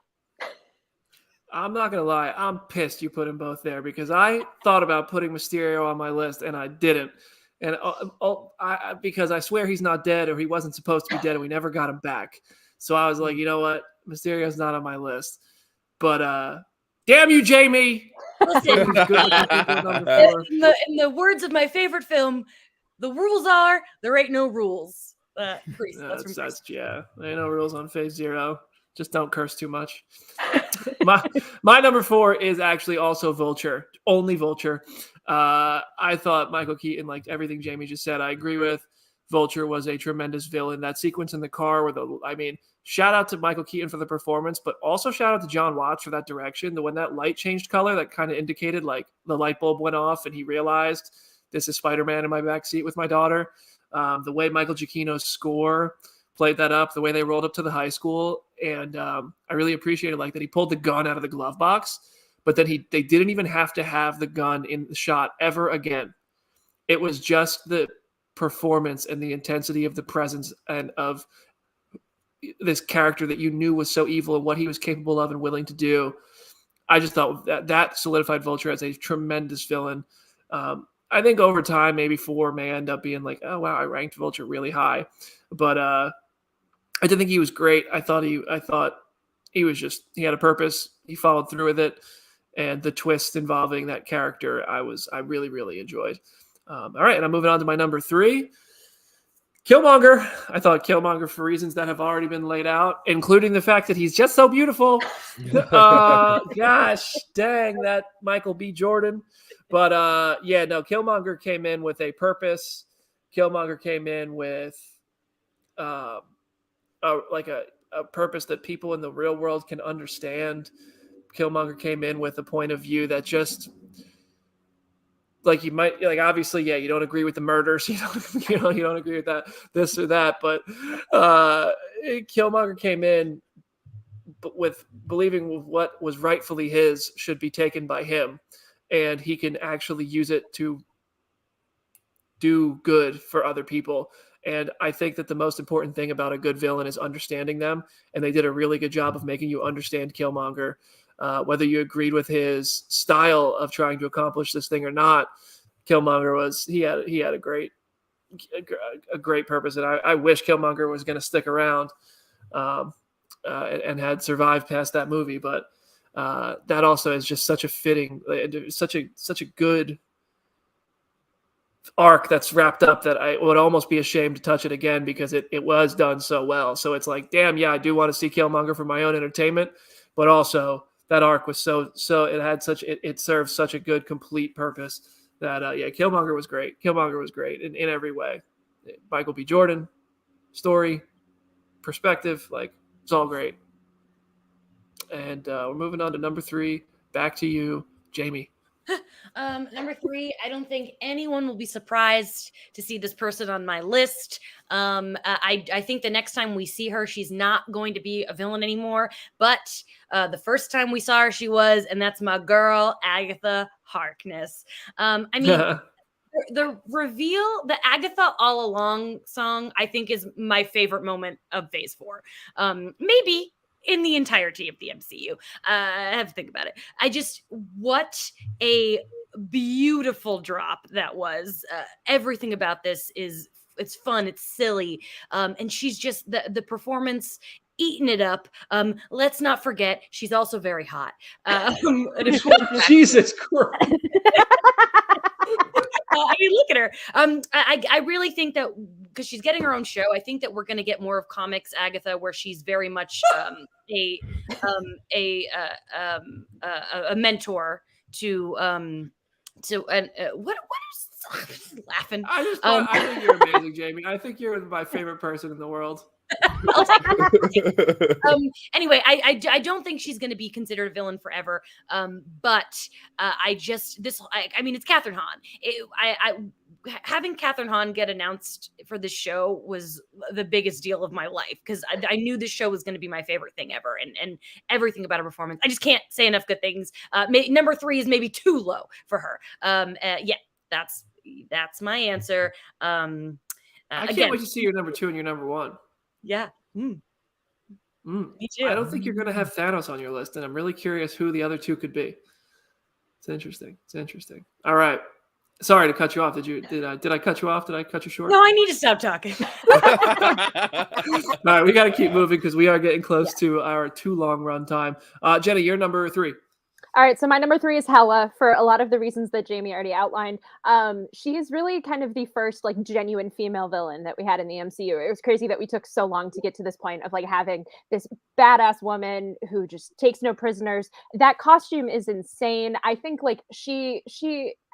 I'm not gonna lie, I'm pissed you put them both there, because I thought about putting Mysterio on my list and I didn't. And because I swear he's not dead, or he wasn't supposed to be dead, and we never got him back. So I was like, you know what, Mysterio's not on my list. But damn you, Jamie! Listen, in the words of my favorite film, the rules are there ain't no rules. Priest, that's yeah, there ain't no rules on Phase Zero. Just don't curse too much. My number 4 is actually also Vulture, only Vulture. I thought Michael Keaton, like everything Jamie just said, I agree with. Vulture was a tremendous villain. That sequence in the car shout out to Michael Keaton for the performance, but also shout out to John Watts for that direction. When that light changed color, that kind of indicated like the light bulb went off and he realized this is Spider-Man in my backseat with my daughter. The way Michael Giacchino's score played that up, the way they rolled up to the high school. And I really appreciated like that he pulled the gun out of the glove box, but then they didn't even have to have the gun in the shot ever again. It was just the performance and the intensity of the presence and of this character that you knew was so evil and what he was capable of and willing to do. I just thought that solidified Vulture as a tremendous villain. I think over time, maybe 4 may end up being like, oh wow, I ranked Vulture really high, but I did think he was great. I thought he had a purpose. He followed through with it, and the twist involving that character, I really, really enjoyed. All right, and I'm moving on to my number 3. Killmonger. I thought Killmonger, for reasons that have already been laid out, including the fact that he's just so beautiful. Gosh, dang, that Michael B. Jordan. But Killmonger came in with a purpose. Killmonger came in with a purpose that people in the real world can understand. Killmonger came in with a point of view that just like you might like obviously you don't agree with the murders, you don't agree with that this or that, but Killmonger came in with believing what was rightfully his should be taken by him, and he can actually use it to do good for other people. And I think that the most important thing about a good villain is understanding them, and they did a really good job of making you understand Killmonger. Whether you agreed with his style of trying to accomplish this thing or not, Killmonger had a great purpose, and I wish Killmonger was going to stick around. and had survived past that movie. But that also is just such a fitting, such a good arc that's wrapped up that I would almost be ashamed to touch it again because it was done so well. So it's like, damn, yeah, I do want to see Killmonger for my own entertainment, but also that arc was so it had it served such a good complete purpose that Killmonger was great. Killmonger was great in every way. Michael B. Jordan, story, perspective, like it's all great. And we're moving on to number 3. Back to you, Jamie. Number 3, I don't think anyone will be surprised to see this person on my list. I think the next time we see her, she's not going to be a villain anymore. But the first time we saw her, she was, and that's my girl, Agatha Harkness. I mean, the reveal, the Agatha All Along song, I think is my favorite moment of Phase 4. Maybe in the entirety of the MCU. I have to think about it. What a beautiful drop that was. Everything about this it's fun, it's silly. And she's just the performance eating it up. Let's not forget, she's also very hot. Jesus Christ. I mean, look at her. I really think that because she's getting her own show, I think that we're going to get more of comics Agatha, where she's very much a mentor to what is laughing? I think you're amazing, Jamie. I think you're my favorite person in the world. Anyway, I don't think she's going to be considered a villain forever. But I mean, it's Catherine Hahn. Having Catherine Hahn get announced for this show was the biggest deal of my life because I knew this show was going to be my favorite thing ever, and everything about her performance. I just can't say enough good things. Number 3 is maybe too low for her. That's my answer. I can't wait to see your number 2 and your number 1. Yeah. Me too. I don't think you're going to have Thanos on your list, and I'm really curious who the other 2 could be. It's interesting. All right. Sorry to cut you off. Did I cut you off? Did I cut you short? No, I need to stop talking. All right, we got to keep moving because we are getting close to our too long run time. Jenna, you're number 3. All right, so my number 3 is Hela for a lot of the reasons that Jamie already outlined. She is really kind of the first like genuine female villain that we had in the MCU. It was crazy that we took so long to get to this point of like having this badass woman who just takes no prisoners. That costume is insane. I think like she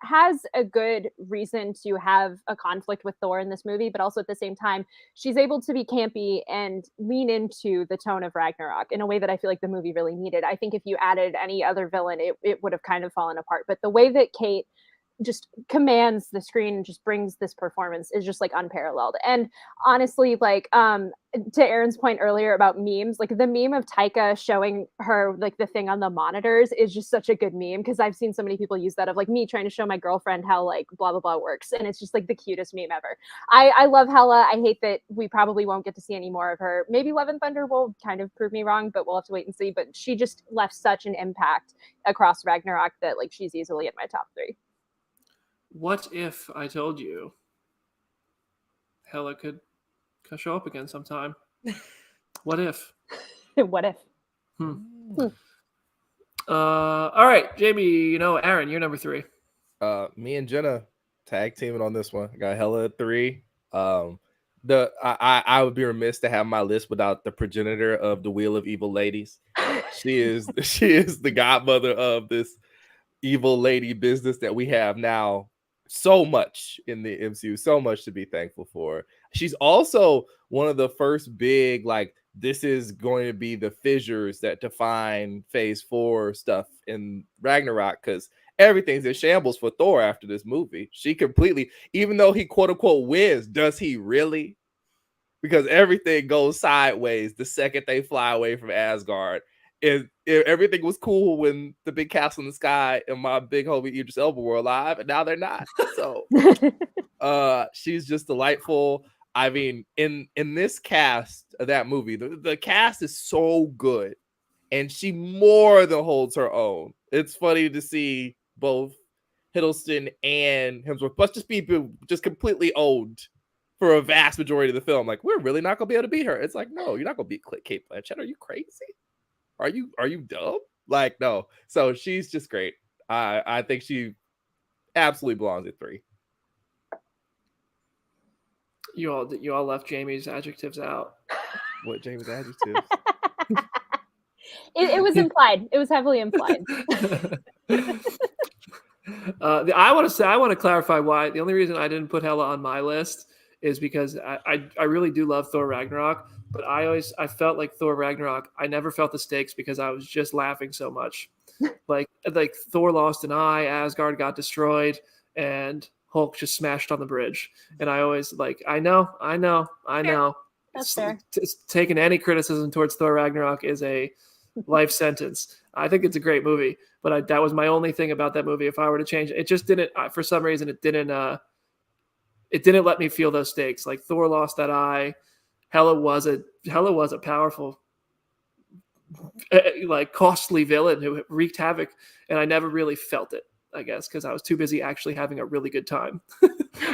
has a good reason to have a conflict with Thor in this movie, but also at the same time, she's able to be campy and lean into the tone of Ragnarok in a way that I feel like the movie really needed. I think if you added any other villain, it would have kind of fallen apart. But the way that Kate just commands the screen and just brings this performance is just like unparalleled. And honestly, like to Aaron's point earlier about memes, like the meme of Taika showing her like the thing on the monitors is just such a good meme because I've seen so many people use that of like me trying to show my girlfriend how like blah blah blah works, and it's just like the cutest meme ever. I love Hela. I hate that we probably won't get to see any more of her. Maybe Love and Thunder will kind of prove me wrong, but we'll have to wait and see. But she just left such an impact across Ragnarok that like she's easily in my top 3. What if I told you Hela could show up again sometime? What if? What if? All right, Jamie, Aaron, you're number 3. Me and Jenna tag teaming on this one. I got Hela at 3. I would be remiss to have my list without the progenitor of the Wheel of Evil Ladies. She is the godmother of this evil lady business that we have now. So much in the MCU, so much to be thankful for. She's also one of the first big, like, this is going to be the fissures that define Phase 4 stuff in Ragnarok, because everything's in shambles for Thor after this movie. She completely, even though he quote unquote wins, does he really? Because everything goes sideways the second they fly away from Asgard. Everything was cool when the big castle in the sky and my big homie Idris Elba were alive, and now they're not. So she's just delightful. I mean, in this cast of that movie, the cast is so good, and she more than holds her own. It's funny to see both Hiddleston and Hemsworth, plus just people just completely owned for a vast majority of the film. Like, we're really not gonna be able to beat her. It's like, no, you're not gonna beat Kate Blanchett. Are you crazy? Are you dumb? Like, no. So she's just great. I think she absolutely belongs at 3. You all left Jamie's adjectives out. What Jamie's adjectives? It was implied. It was heavily implied. I want to clarify why. The only reason I didn't put Hela on my list is because I really do love Thor Ragnarok, but I felt like Thor Ragnarok, I never felt the stakes because I was just laughing so much. like Thor lost an eye, Asgard got destroyed, and Hulk just smashed on the bridge. And I always I know. That's fair. Taking any criticism towards Thor Ragnarok is a life sentence. I think it's a great movie, but that was my only thing about that movie. If I were to change it just didn't, for some reason, it didn't let me feel those stakes. Like, Thor lost that eye. Hela was a powerful, costly villain who wreaked havoc, and I never really felt it, I guess, because I was too busy actually having a really good time.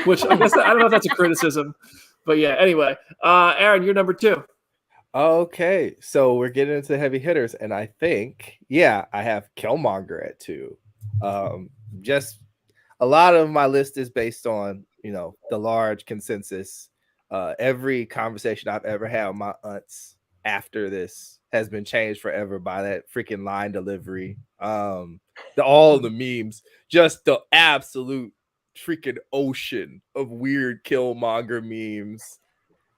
Which I guess, I don't know if that's a criticism, but yeah. Anyway, Aaron, you're number 2. Okay, so we're getting into heavy hitters, and I think, I have Killmonger at 2. Just a lot of my list is based on, the large consensus. Every conversation I've ever had with my aunts after this has been changed forever by that freaking line delivery. All the memes, just the absolute freaking ocean of weird Killmonger memes.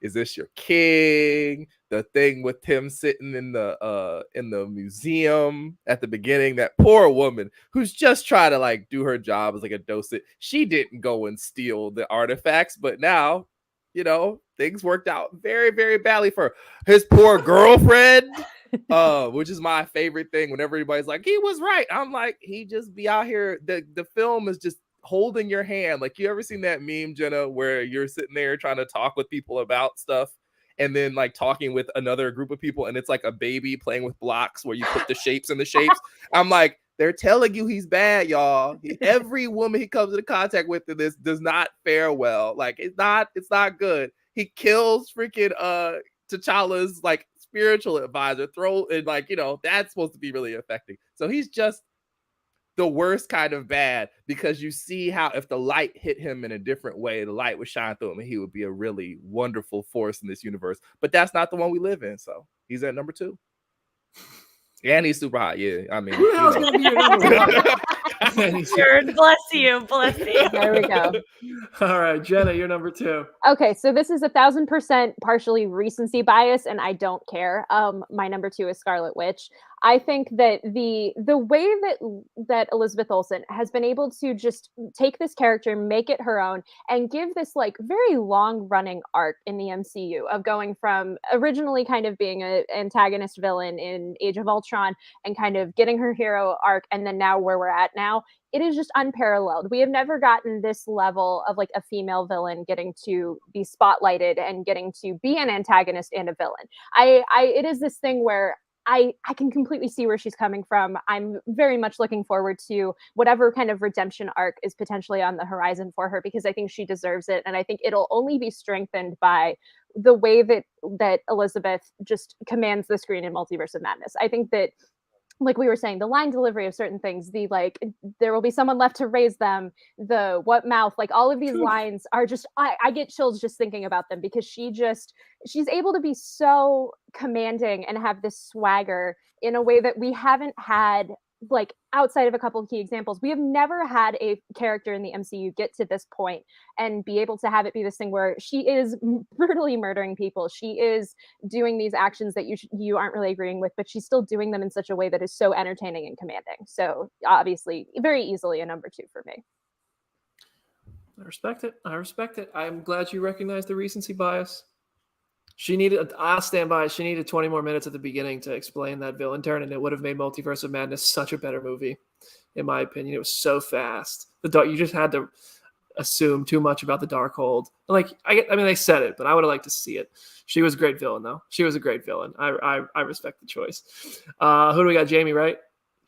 Is this your king? The thing with him sitting in the museum at the beginning, that poor woman who's just trying to do her job as a docent. She didn't go and steal the artifacts, but now, things worked out very, very badly for her. His poor girlfriend, which is my favorite thing. Whenever everybody's like, he was right, I'm like, he just be out here. The film is just holding your hand. Like, you ever seen that meme, Jenna, where you're sitting there trying to talk with people about stuff, and then talking with another group of people, and it's like a baby playing with blocks where you put the shapes in the shapes? I'm like, they're telling you he's bad, y'all. Every woman he comes into contact with in this does not fare well. It's not good. He kills freaking T'Challa's spiritual advisor, that's supposed to be really affecting. So he's just the worst kind of bad, because you see how if the light hit him in a different way, the light would shine through him and he would be a really wonderful force in this universe. But that's not the one we live in. So he's at number 2. And he's super hot. Yeah. I mean, who else gonna be your number 1? Sure. Bless you. There we go. All right, Jenna, you're number 2. Okay, so this is 1,000% partially recency bias, and I don't care. My number 2 is Scarlet Witch. I think that the way that Elizabeth Olsen has been able to just take this character, make it her own, and give this very long running arc in the MCU of going from originally kind of being an antagonist villain in Age of Ultron and kind of getting her hero arc, and then now where we're at now. It is just unparalleled. We have never gotten this level of a female villain getting to be spotlighted and getting to be an antagonist and a villain. It is this thing where I can completely see where she's coming from. I'm very much looking forward to whatever kind of redemption arc is potentially on the horizon for her, because I think she deserves it. And I think it'll only be strengthened by the way that Elizabeth just commands the screen in Multiverse of Madness. I think that, like we were saying, the line delivery of certain things, there will be someone left to raise them, the what mouth, all of these lines are just, I get chills just thinking about them, because she's able to be so commanding and have this swagger in a way that we haven't had, outside of a couple of key examples. We have never had a character in the MCU get to this point and be able to have it be this thing where she is brutally murdering people. She is doing these actions that you aren't really agreeing with, but she's still doing them in such a way that is so entertaining and commanding. So obviously, very easily a number 2 for me. I respect it. I'm glad you recognize the recency bias. I'll stand by. She needed 20 more minutes at the beginning to explain that villain turn, and it would have made Multiverse of Madness such a better movie, in my opinion. It was so fast. You just had to assume too much about the Darkhold. They said it, but I would have liked to see it. She was a great villain, though. She was a great villain. I respect the choice. Who do we got? Jamie, right?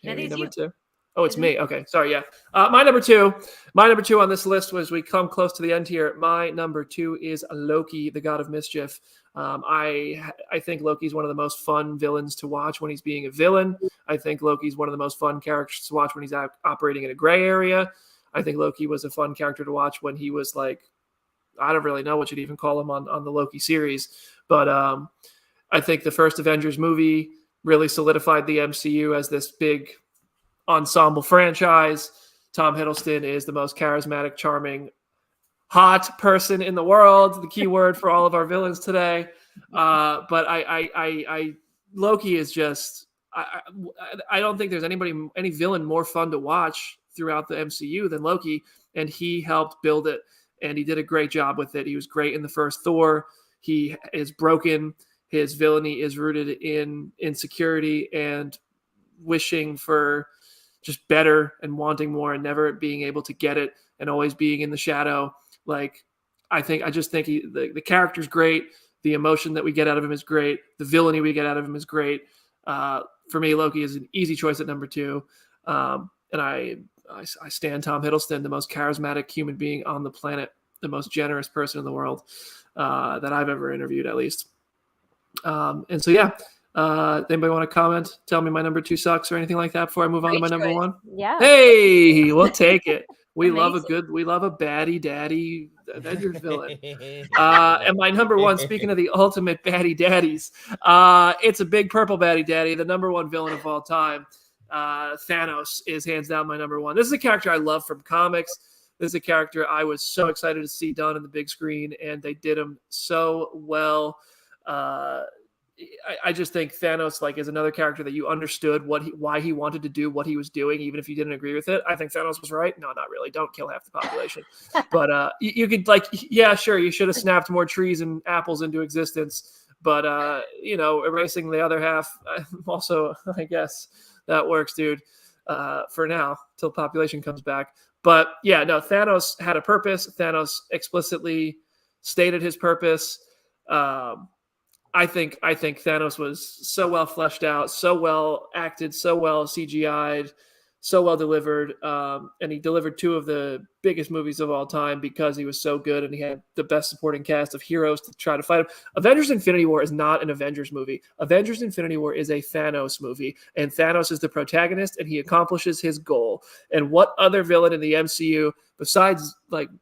Jamie, number 2. Oh, it's me. Okay, sorry. Yeah, my number two on this list was, we come close to the end here. My number 2 is Loki, the God of Mischief. I think Loki's one of the most fun villains to watch when he's being a villain. I think Loki's one of the most fun characters to watch when he's operating in a gray area. I think Loki was a fun character to watch when he was like, I don't really know what you'd even call him on the Loki series, but I think the first Avengers movie really solidified the MCU as this big ensemble franchise. Tom Hiddleston is the most charismatic, charming, hot person in the world. The key word for all of our villains today. But I Loki is just, I don't think there's any villain more fun to watch throughout the MCU than Loki, and he helped build it, and he did a great job with it. He was great in the first Thor. He is broken. His villainy is rooted in insecurity and wishing for just better and wanting more and never being able to get it and always being in the shadow. Like, I just think the character's great. The emotion that we get out of him is great. The villainy we get out of him is great. For me, Loki is an easy choice at number 2. And I stand Tom Hiddleston, the most charismatic human being on the planet, the most generous person in the world that I've ever interviewed, at least. And so, yeah. Anybody want to comment? Tell me my number 2 sucks or anything like that before I move on to my number 1? Yeah. Hey, we'll take it. We Amazing. love a baddie daddy Avengers villain. And my number 1, speaking of the ultimate baddie daddies, it's a big purple baddie daddy, the number 1 villain of all time. Thanos is hands down my number 1. This is a character I love from comics. This is a character I was so excited to see done in the big screen, and they did him so well. I just think Thanos is another character that you understood why he wanted to do what he was doing, even if you didn't agree with it. I think Thanos was right. No, not really. Don't kill half the population. But you could yeah, sure, you should have snapped more trees and apples into existence. But erasing the other half, also, I guess that works, dude. For now, till population comes back. But yeah, no, Thanos had a purpose. Thanos explicitly stated his purpose. I think Thanos was so well fleshed out, so well acted, so well CGI'd, so well delivered, and he delivered 2 of the biggest movies of all time because he was so good, and he had the best supporting cast of heroes to try to fight him. Avengers Infinity War is not an Avengers movie. Avengers Infinity War is a Thanos movie, and Thanos is the protagonist, and he accomplishes his goal. And what other villain in the MCU, besides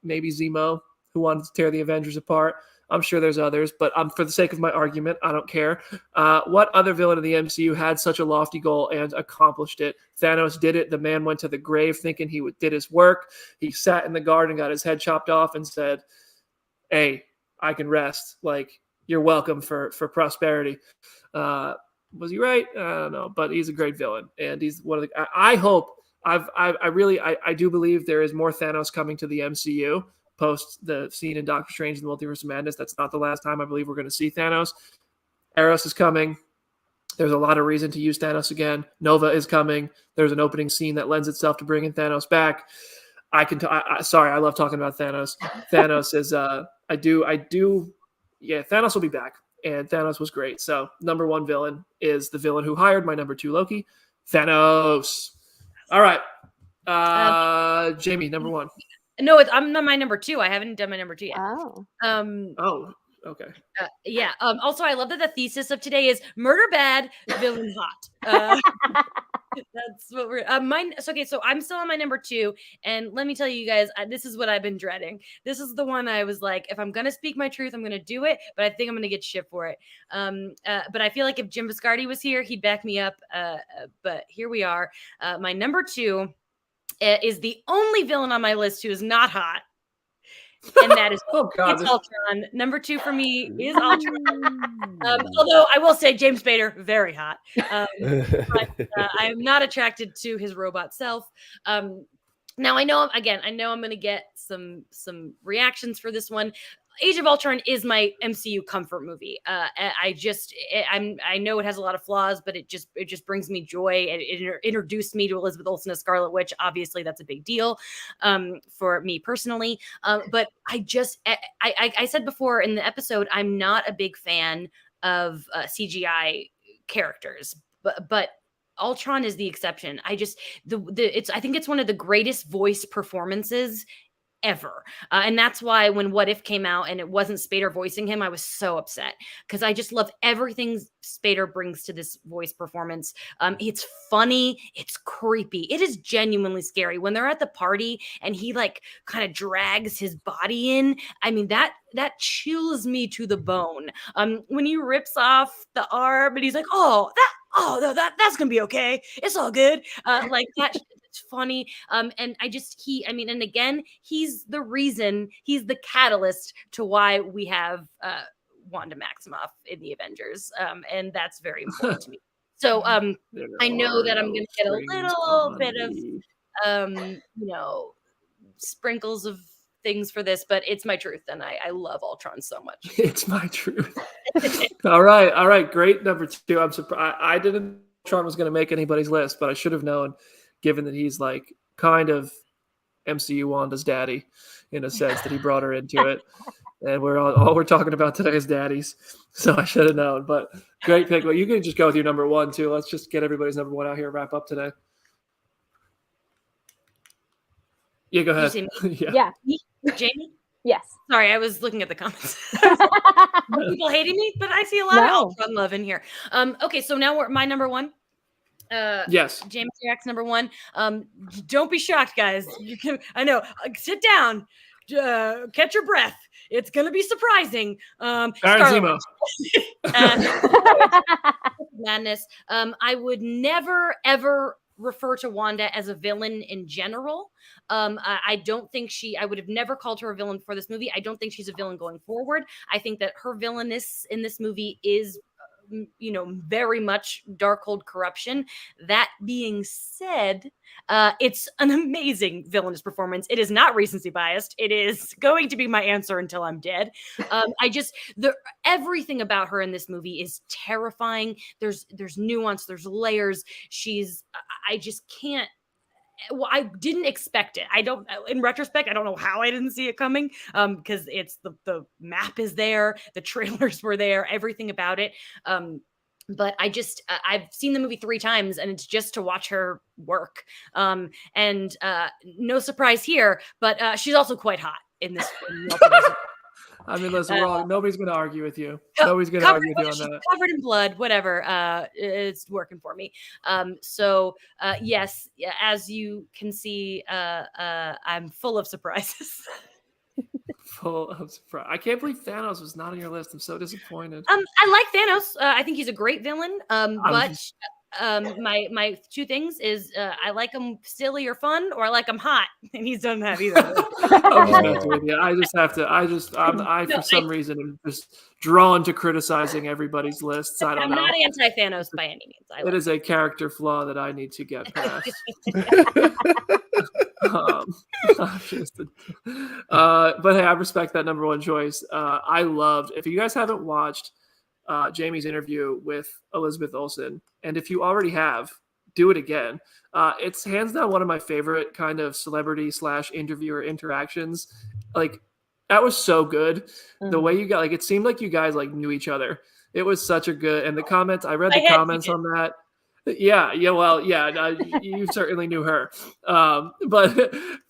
maybe Zemo, who wanted to tear the Avengers apart? I'm sure there's others, but for the sake of my argument, I don't care. What other villain in the MCU had such a lofty goal and accomplished it? Thanos did it. The man went to the grave thinking he did his work. He sat in the garden, got his head chopped off, and said, "Hey, I can rest. You're welcome for prosperity." Was he right? I don't know, but he's a great villain, and he's one of the. I hope. I do believe there is more Thanos coming to the MCU. Post the scene in Doctor Strange and the Multiverse of Madness. That's not the last time I believe we're going to see Thanos. Eros is coming. There's a lot of reason to use Thanos again. Nova is coming. There's an opening scene that lends itself to bringing Thanos back. Sorry, I love talking about Thanos. Thanos is Thanos will be back, and Thanos was great. So number 1 villain is the villain who hired my number 2 Loki, Thanos. All right, Jamie, number 1. No, I'm not my number 2. I haven't done my number 2 yet. Oh. Oh, okay. Yeah. Also, I love that the thesis of today is murder bad, villain hot. That's what we're mine. Okay, so I'm still on my number 2, and let me tell you guys, this is what I've been dreading. This is the one I was like, if I'm gonna speak my truth, I'm gonna do it, but I think I'm gonna get shit for it. But I feel like if Jim Viscardi was here, he'd back me up. But here we are. My number 2 is the only villain on my list who is not hot, and that is it's Ultron. Number 2 for me is Ultron. Although I will say James Spader, very hot. But I am not attracted to his robot self. Now I know I'm going to get some reactions for this one. Age of Ultron is my MCU comfort movie. I know it has a lot of flaws, but it just brings me joy. It introduced me to Elizabeth Olsen as Scarlet Witch. Obviously, that's a big deal for me personally. But I said before in the episode, I'm not a big fan of CGI characters, but Ultron is the exception. I think it's one of the greatest voice performances ever. And that's why when What If came out and it wasn't Spader voicing him, I was so upset because I just love everything Spader brings to this voice performance. It's funny. It's creepy. It is genuinely scary when they're at the party and he like kind of drags his body in. I mean, that chills me to the bone. When he rips off the arm and he's like, that's gonna be okay. It's all good. Like that. It's funny. And and again, he's the catalyst to why we have Wanda Maximoff in the Avengers. And that's very important to me. So I know that I'm going to get a little bit of, sprinkles of things for this, but it's my truth. And I love Ultron so much. It's my truth. All right. Great number 2. I'm surprised. I didn't know Ultron was going to make anybody's list, but I should have known, given that he's like kind of MCU Wanda's daddy in a sense, that he brought her into it. And all we're talking about today is daddies. So I should have known, but great pick. Well, you can just go with your number 1 too. Let's just get everybody's number 1 out here and wrap up today. Yeah, go ahead. Yeah. Jamie? Yes. Sorry, I was looking at the comments. People hating me, but I see a lot of Ultron love in here. Okay, so now my number 1. Yes. James Jack's number 1. Don't be shocked, guys. I know. Sit down. Catch your breath. It's gonna be surprising. Zemo. Madness. I would never ever refer to Wanda as a villain in general. I don't think I would have never called her a villain for this movie. I don't think she's a villain going forward. I think that her villainess in this movie is very much Darkhold corruption. That being said, it's an amazing villainous performance. It is not recency biased. It is going to be my answer until I'm dead. Everything about her in this movie is terrifying. There's nuance, there's layers. I just can't. Well, I didn't expect it. In retrospect, I don't know how I didn't see it coming. Because it's the map is there, the trailers were there, everything about it. But I've seen the movie 3 times and it's just to watch her work. And no surprise here, but she's also quite hot in this. I mean, listen, nobody's going to argue with you. Nobody's going to argue with you on that. Covered in blood, whatever. It's working for me. Yes, as you can see, I'm full of surprises. Full of surprise. I can't believe Thanos was not on your list. I'm so disappointed. I like Thanos. I think he's a great villain. But my 2 things is I like him silly or fun, or I like him hot, and he's done that either. I'm for some reason am just drawn to criticizing everybody's lists. I don't know. I'm not anti-Thanos by any means. It is a character flaw that I need to get past. But hey, I respect that number 1 choice. I loved. If you guys haven't watched Jamie's interview with Elizabeth Olsen, and if you already have, do it again. It's hands down one of my favorite kind of celebrity / interviewer interactions. Like, that was so good. Mm-hmm. The way you got, like, it seemed like you guys like knew each other. It was such a good, and the comments, I read the comments on that. Yeah. You certainly knew her. But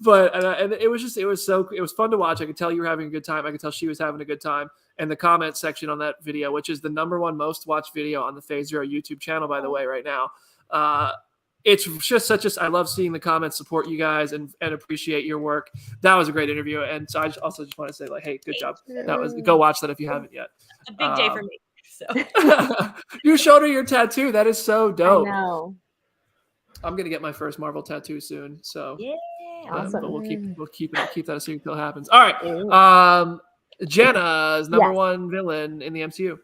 it was fun to watch. I could tell you were having a good time. I could tell she was having a good time. And the comment section on that video, which is the number 1 most watched video on the Phase Zero YouTube channel, by the way, right now. It's just I love seeing the comments support you guys and appreciate your work. That was a great interview. And so I also just want to say, like, hey, good job. Go watch that if you haven't yet. A big day for me. So you showed her your tattoo. That is so dope. I know. I'm gonna get my first Marvel tattoo soon. So yeah, awesome. But we'll keep that a secret until it happens. All right. Jenna's number 1 villain in the MCU.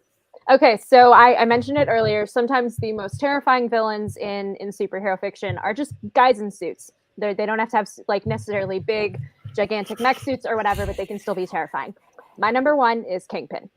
Okay, so I mentioned it earlier. Sometimes the most terrifying villains in superhero fiction are just guys in suits. They don't have to have like necessarily big, gigantic mech suits or whatever, but they can still be terrifying. My number 1 is Kingpin.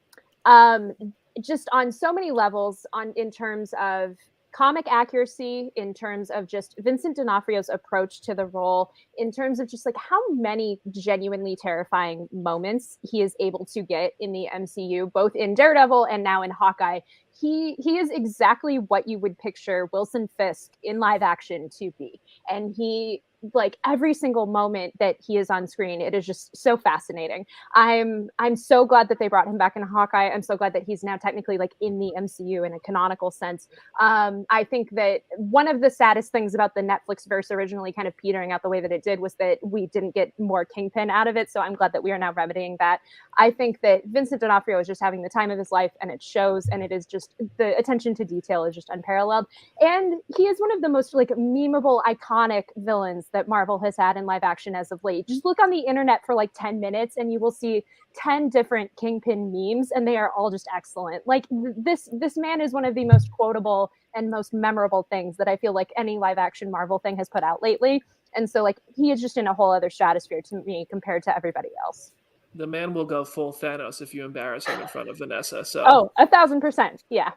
Just on so many levels, in terms of comic accuracy in terms of just Vincent D'Onofrio's approach to the role, in terms of just like how many genuinely terrifying moments he is able to get in the MCU, both in Daredevil and now in Hawkeye. He is exactly what you would picture Wilson Fisk in live action to be. And he, like, every single moment that he is on screen, it is just so fascinating. I'm so glad that they brought him back in Hawkeye. I'm so glad that he's now technically like in the MCU in a canonical sense. I think that one of the saddest things about the Netflix verse originally kind of petering out the way that it did was that we didn't get more Kingpin out of it. So I'm glad that we are now remedying that. I think that Vincent D'Onofrio is just having the time of his life, and it shows, and it is just, the attention to detail is just unparalleled. And he is one of the most like memeable, iconic villains that Marvel has had in live action as of late. Just look on the internet for like 10 minutes and you will see 10 different Kingpin memes, and they are all just excellent. Like this man is one of the most quotable and most memorable things that I feel like any live action Marvel thing has put out lately. And so like he is just in a whole other stratosphere to me compared to everybody else. The man will go full Thanos if you embarrass him in front of Vanessa. So 1,000%. Yeah.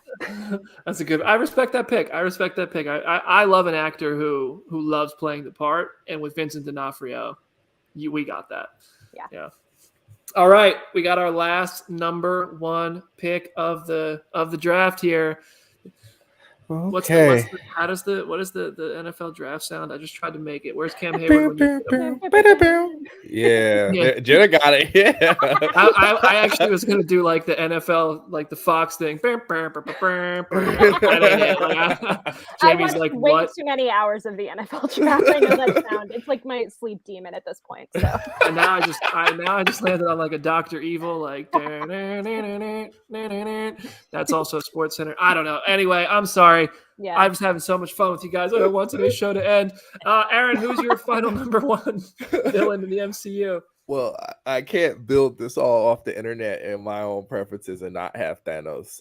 That's a good. I respect that pick. I love an actor who loves playing the part, and with Vincent D'Onofrio, we got that. Yeah. All right, we got our last number 1 pick of the draft here. Okay. What is the NFL draft sound? I just tried to make it. Where's Cam Hayward? Yeah, Jenna got it. Yeah, I actually was gonna do like the NFL, like the Fox thing. Jamie's like, way what? too many hours of the NFL draft. I know that sound. It's like my sleep demon at this point. So And now I just landed on like a Dr. Evil, like that's also Sports Center. I don't know. Anyway, I'm sorry. yeah, I was having so much fun with you guys. I don't want today's show to end. Aaron, who's your final number 1 villain in the MCU? Well, I can't build this all off the internet and my own preferences and not have Thanos.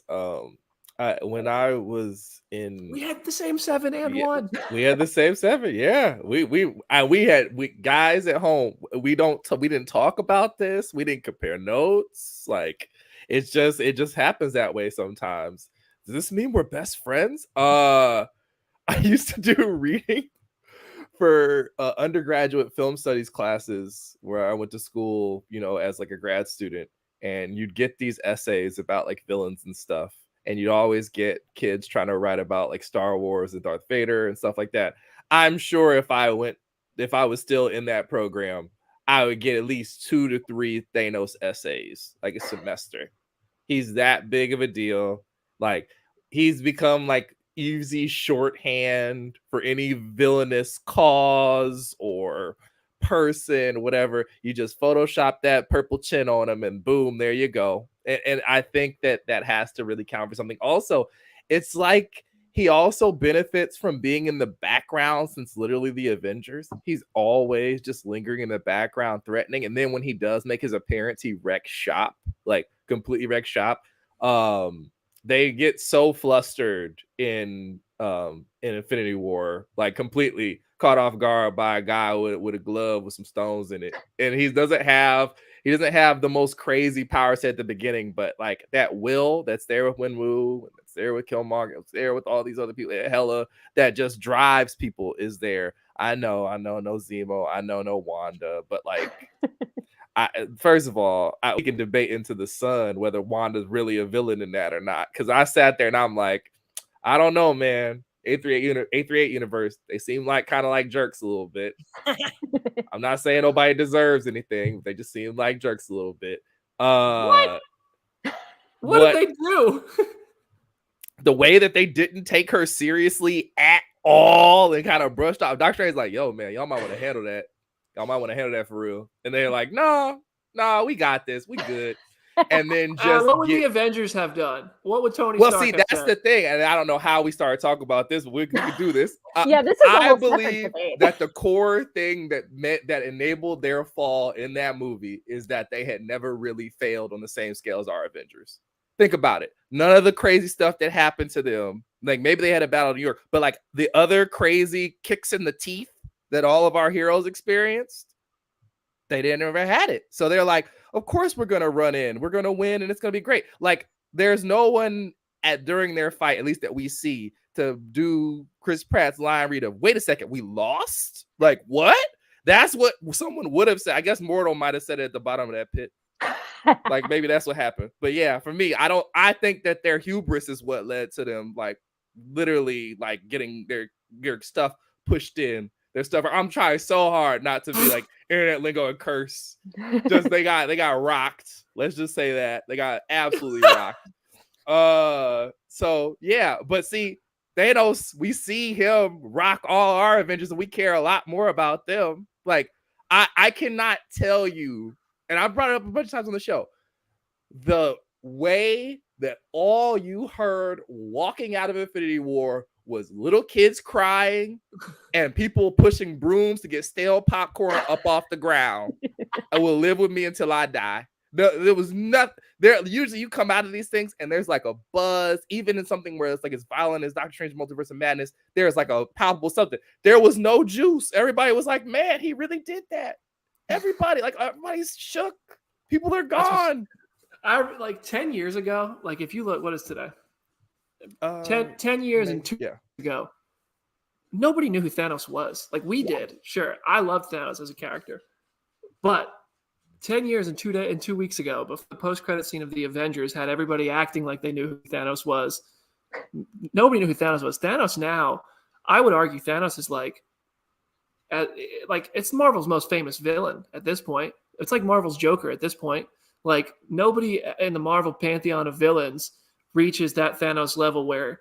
When I was in, We had the same 7 and 1. we had the same 7. Yeah, we guys at home. We didn't talk about this. We didn't compare notes. Like it just happens that way sometimes. Does this mean we're best friends? I used to do reading for undergraduate film studies classes where I went to school, as like a grad student, and you'd get these essays about like villains and stuff, and you'd always get kids trying to write about like Star Wars and Darth Vader and stuff like that. I'm sure if I was still in that program, I would get at least 2 to 3 Thanos essays like a semester. He's that big of a deal. Like he's become like easy shorthand for any villainous cause or person, whatever. You just Photoshop that purple chin on him and boom, there you go. And I think that has to really count for something. Also, it's like he also benefits from being in the background since literally the Avengers. He's always just lingering in the background, threatening. And then when he does make his appearance, he wrecks shop, like completely wrecks shop. They get so flustered in Infinity War, like completely caught off guard by a guy with a glove with some stones in it. And he doesn't have the most crazy power set at the beginning, but like that will that's there with Wenwu, that's there with Killmonger, it's there with all these other people, hella that just drives people is there. I know no Zemo, I know no Wanda, but like first of all, we can debate into the sun whether Wanda's really a villain in that or not. Because I sat there and I'm like, I don't know, man. A38 universe, they seem like kind of like jerks a little bit. I'm not saying nobody deserves anything. They just seem like jerks a little bit. What did they do? The way that they didn't take her seriously at all and kind of brushed off. Dr. Strange's like, yo, man, y'all might want to handle that. Y'all might want to handle that for real. And they're like, no, we got this. We good. And then just what would the Avengers have done? What would Tony Well, Stark see, have that's said? the thing. And I don't know how we started talking about this, but we could do this. yeah, this is a I whole separate believe debate. that the core thing that enabled their fall in that movie is that they had never really failed on the same scale as our Avengers. Think about it. None of the crazy stuff that happened to them, like maybe they had a battle in New York, but like the other crazy kicks in the teeth that all of our heroes experienced, they didn't ever had it. So they're like, of course we're going to run in, we're going to win, and it's going to be great. Like there's no one during their fight, at least that we see, to do Chris Pratt's line read of, wait a second, we lost? Like, what? That's what someone would have said. I guess Mortal might have said it at the bottom of that pit. Like, maybe that's what happened. But yeah, for me, I think that their hubris is what led to them, like, literally, like, getting their stuff pushed in. Their stuff. I'm trying so hard not to be like internet lingo and curse. Just they got rocked. Let's just say that. They got absolutely rocked. So yeah, but see, Thanos, we see him rock all our Avengers, and we care a lot more about them. Like, I cannot tell you, and I brought it up a bunch of times on the show, the way that all you heard walking out of Infinity War was little kids crying and people pushing brooms to get stale popcorn up off the ground. I will live with me until I die. There was nothing there. Usually you come out of these things and there's like a buzz, even in something where it's like as violent as Doctor Strange Multiverse of Madness, there's like a palpable something. There was no juice. Everybody was like, man, he really did that. Everybody's shook. People are gone. Like 10 years ago, like if you look, what is today? 10 years and 2 years ago, nobody knew who Thanos was. Like we did. Sure, I loved Thanos as a character, but 10 years and 2 weeks ago, before the post-credit scene of the Avengers had everybody acting like they knew who Thanos was, nobody knew who Thanos was. Thanos now, I would argue Thanos is like it's Marvel's most famous villain at this point. It's like Marvel's Joker at this point. Like nobody in the Marvel pantheon of villains reaches that Thanos level where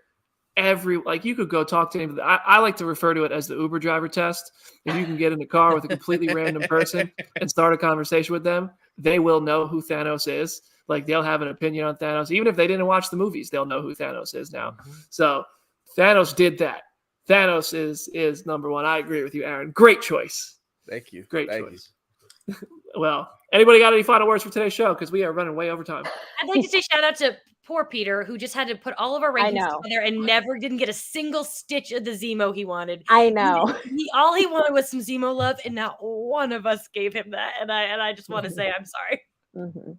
you could go talk to him. I like to refer to it as the Uber driver test. If you can get in the car with a completely random person and start a conversation with them, they will know who Thanos is. Like they'll have an opinion on Thanos. Even if they didn't watch the movies, they'll know who Thanos is now. Mm-hmm. So Thanos did that. Thanos is number one. I agree with you, Aaron. Great choice. Thank you. Great choice. Well, anybody got any final words for today's show? Because we are running way over time. I'd like to say shout out to poor Peter, who just had to put all of our rankings together and didn't get a single stitch of the Zemo he wanted. I know. All he wanted was some Zemo love, and not one of us gave him that. And I just want to say I'm sorry. Mm-hmm.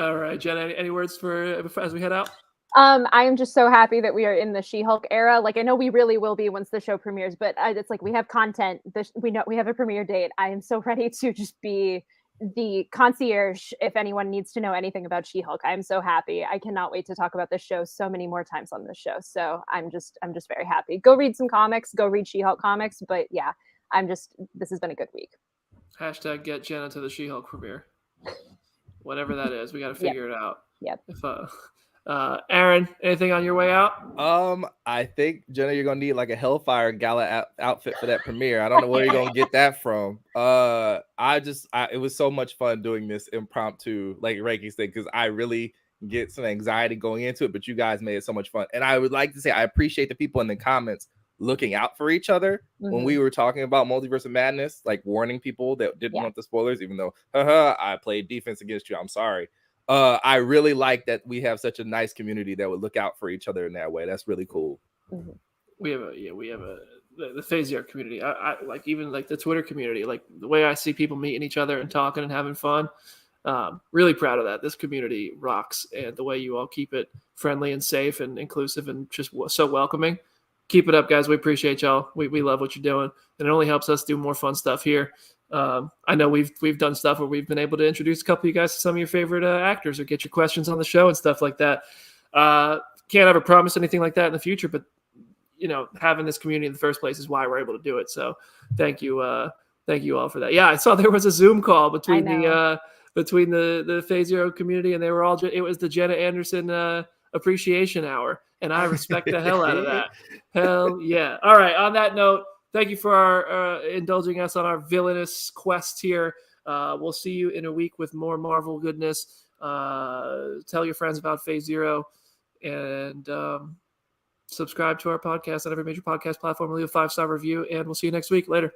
All right, Jen, any words for as we head out? I am just so happy that we are in the She-Hulk era. Like, I know we really will be once the show premieres, but it's like we have content. We know we have a premiere date. I am so ready to just be the concierge if anyone needs to know anything about She-Hulk. I'm so happy. I cannot wait to talk about this show so many more times on this show. So I'm just very happy. Go read some comics. Go read She-Hulk comics. But yeah, this has been a good week. Hashtag get Jenna to the She-Hulk premiere. Whatever that is, we got to figure it out. Yep. Aaron, anything on your way out? I think Jenna, you're gonna need like a Hellfire Gala outfit for that premiere. I don't know where you're gonna get that from. It was so much fun doing this impromptu like Reiki's thing because I really get some anxiety going into it, but you guys made it so much fun. And I would like to say I appreciate the people in the comments looking out for each other when we were talking about Multiverse of Madness, like warning people that didn't want the spoilers, even though I played defense against you. I'm sorry. I really like that we have such a nice community that would look out for each other in that way. That's really cool. Mm-hmm. We have the Phasio community. I like even like the Twitter community, like the way I see people meeting each other and talking and having fun. Really proud of that. This community rocks, and the way you all keep it friendly and safe and inclusive and just so welcoming. Keep it up, guys. We appreciate y'all. We love what you're doing, and it only helps us do more fun stuff here. I know we've done stuff where we've been able to introduce a couple of you guys to some of your favorite actors or get your questions on the show and stuff like that. Can't ever promise anything like that in the future, but having this community in the first place is why we're able to do it. So thank you all for that. Yeah, I saw there was a Zoom call between the Phasio community, and they were all. It was the Jenna Anderson appreciation hour, and I respect the hell out of that. Hell yeah! All right. On that note. Thank you for indulging us on our villainous quest here. We'll see you in a week with more Marvel goodness. Tell your friends about Phase Zero and subscribe to our podcast on every major podcast platform. Leave a 5-star review, and we'll see you next week. Later.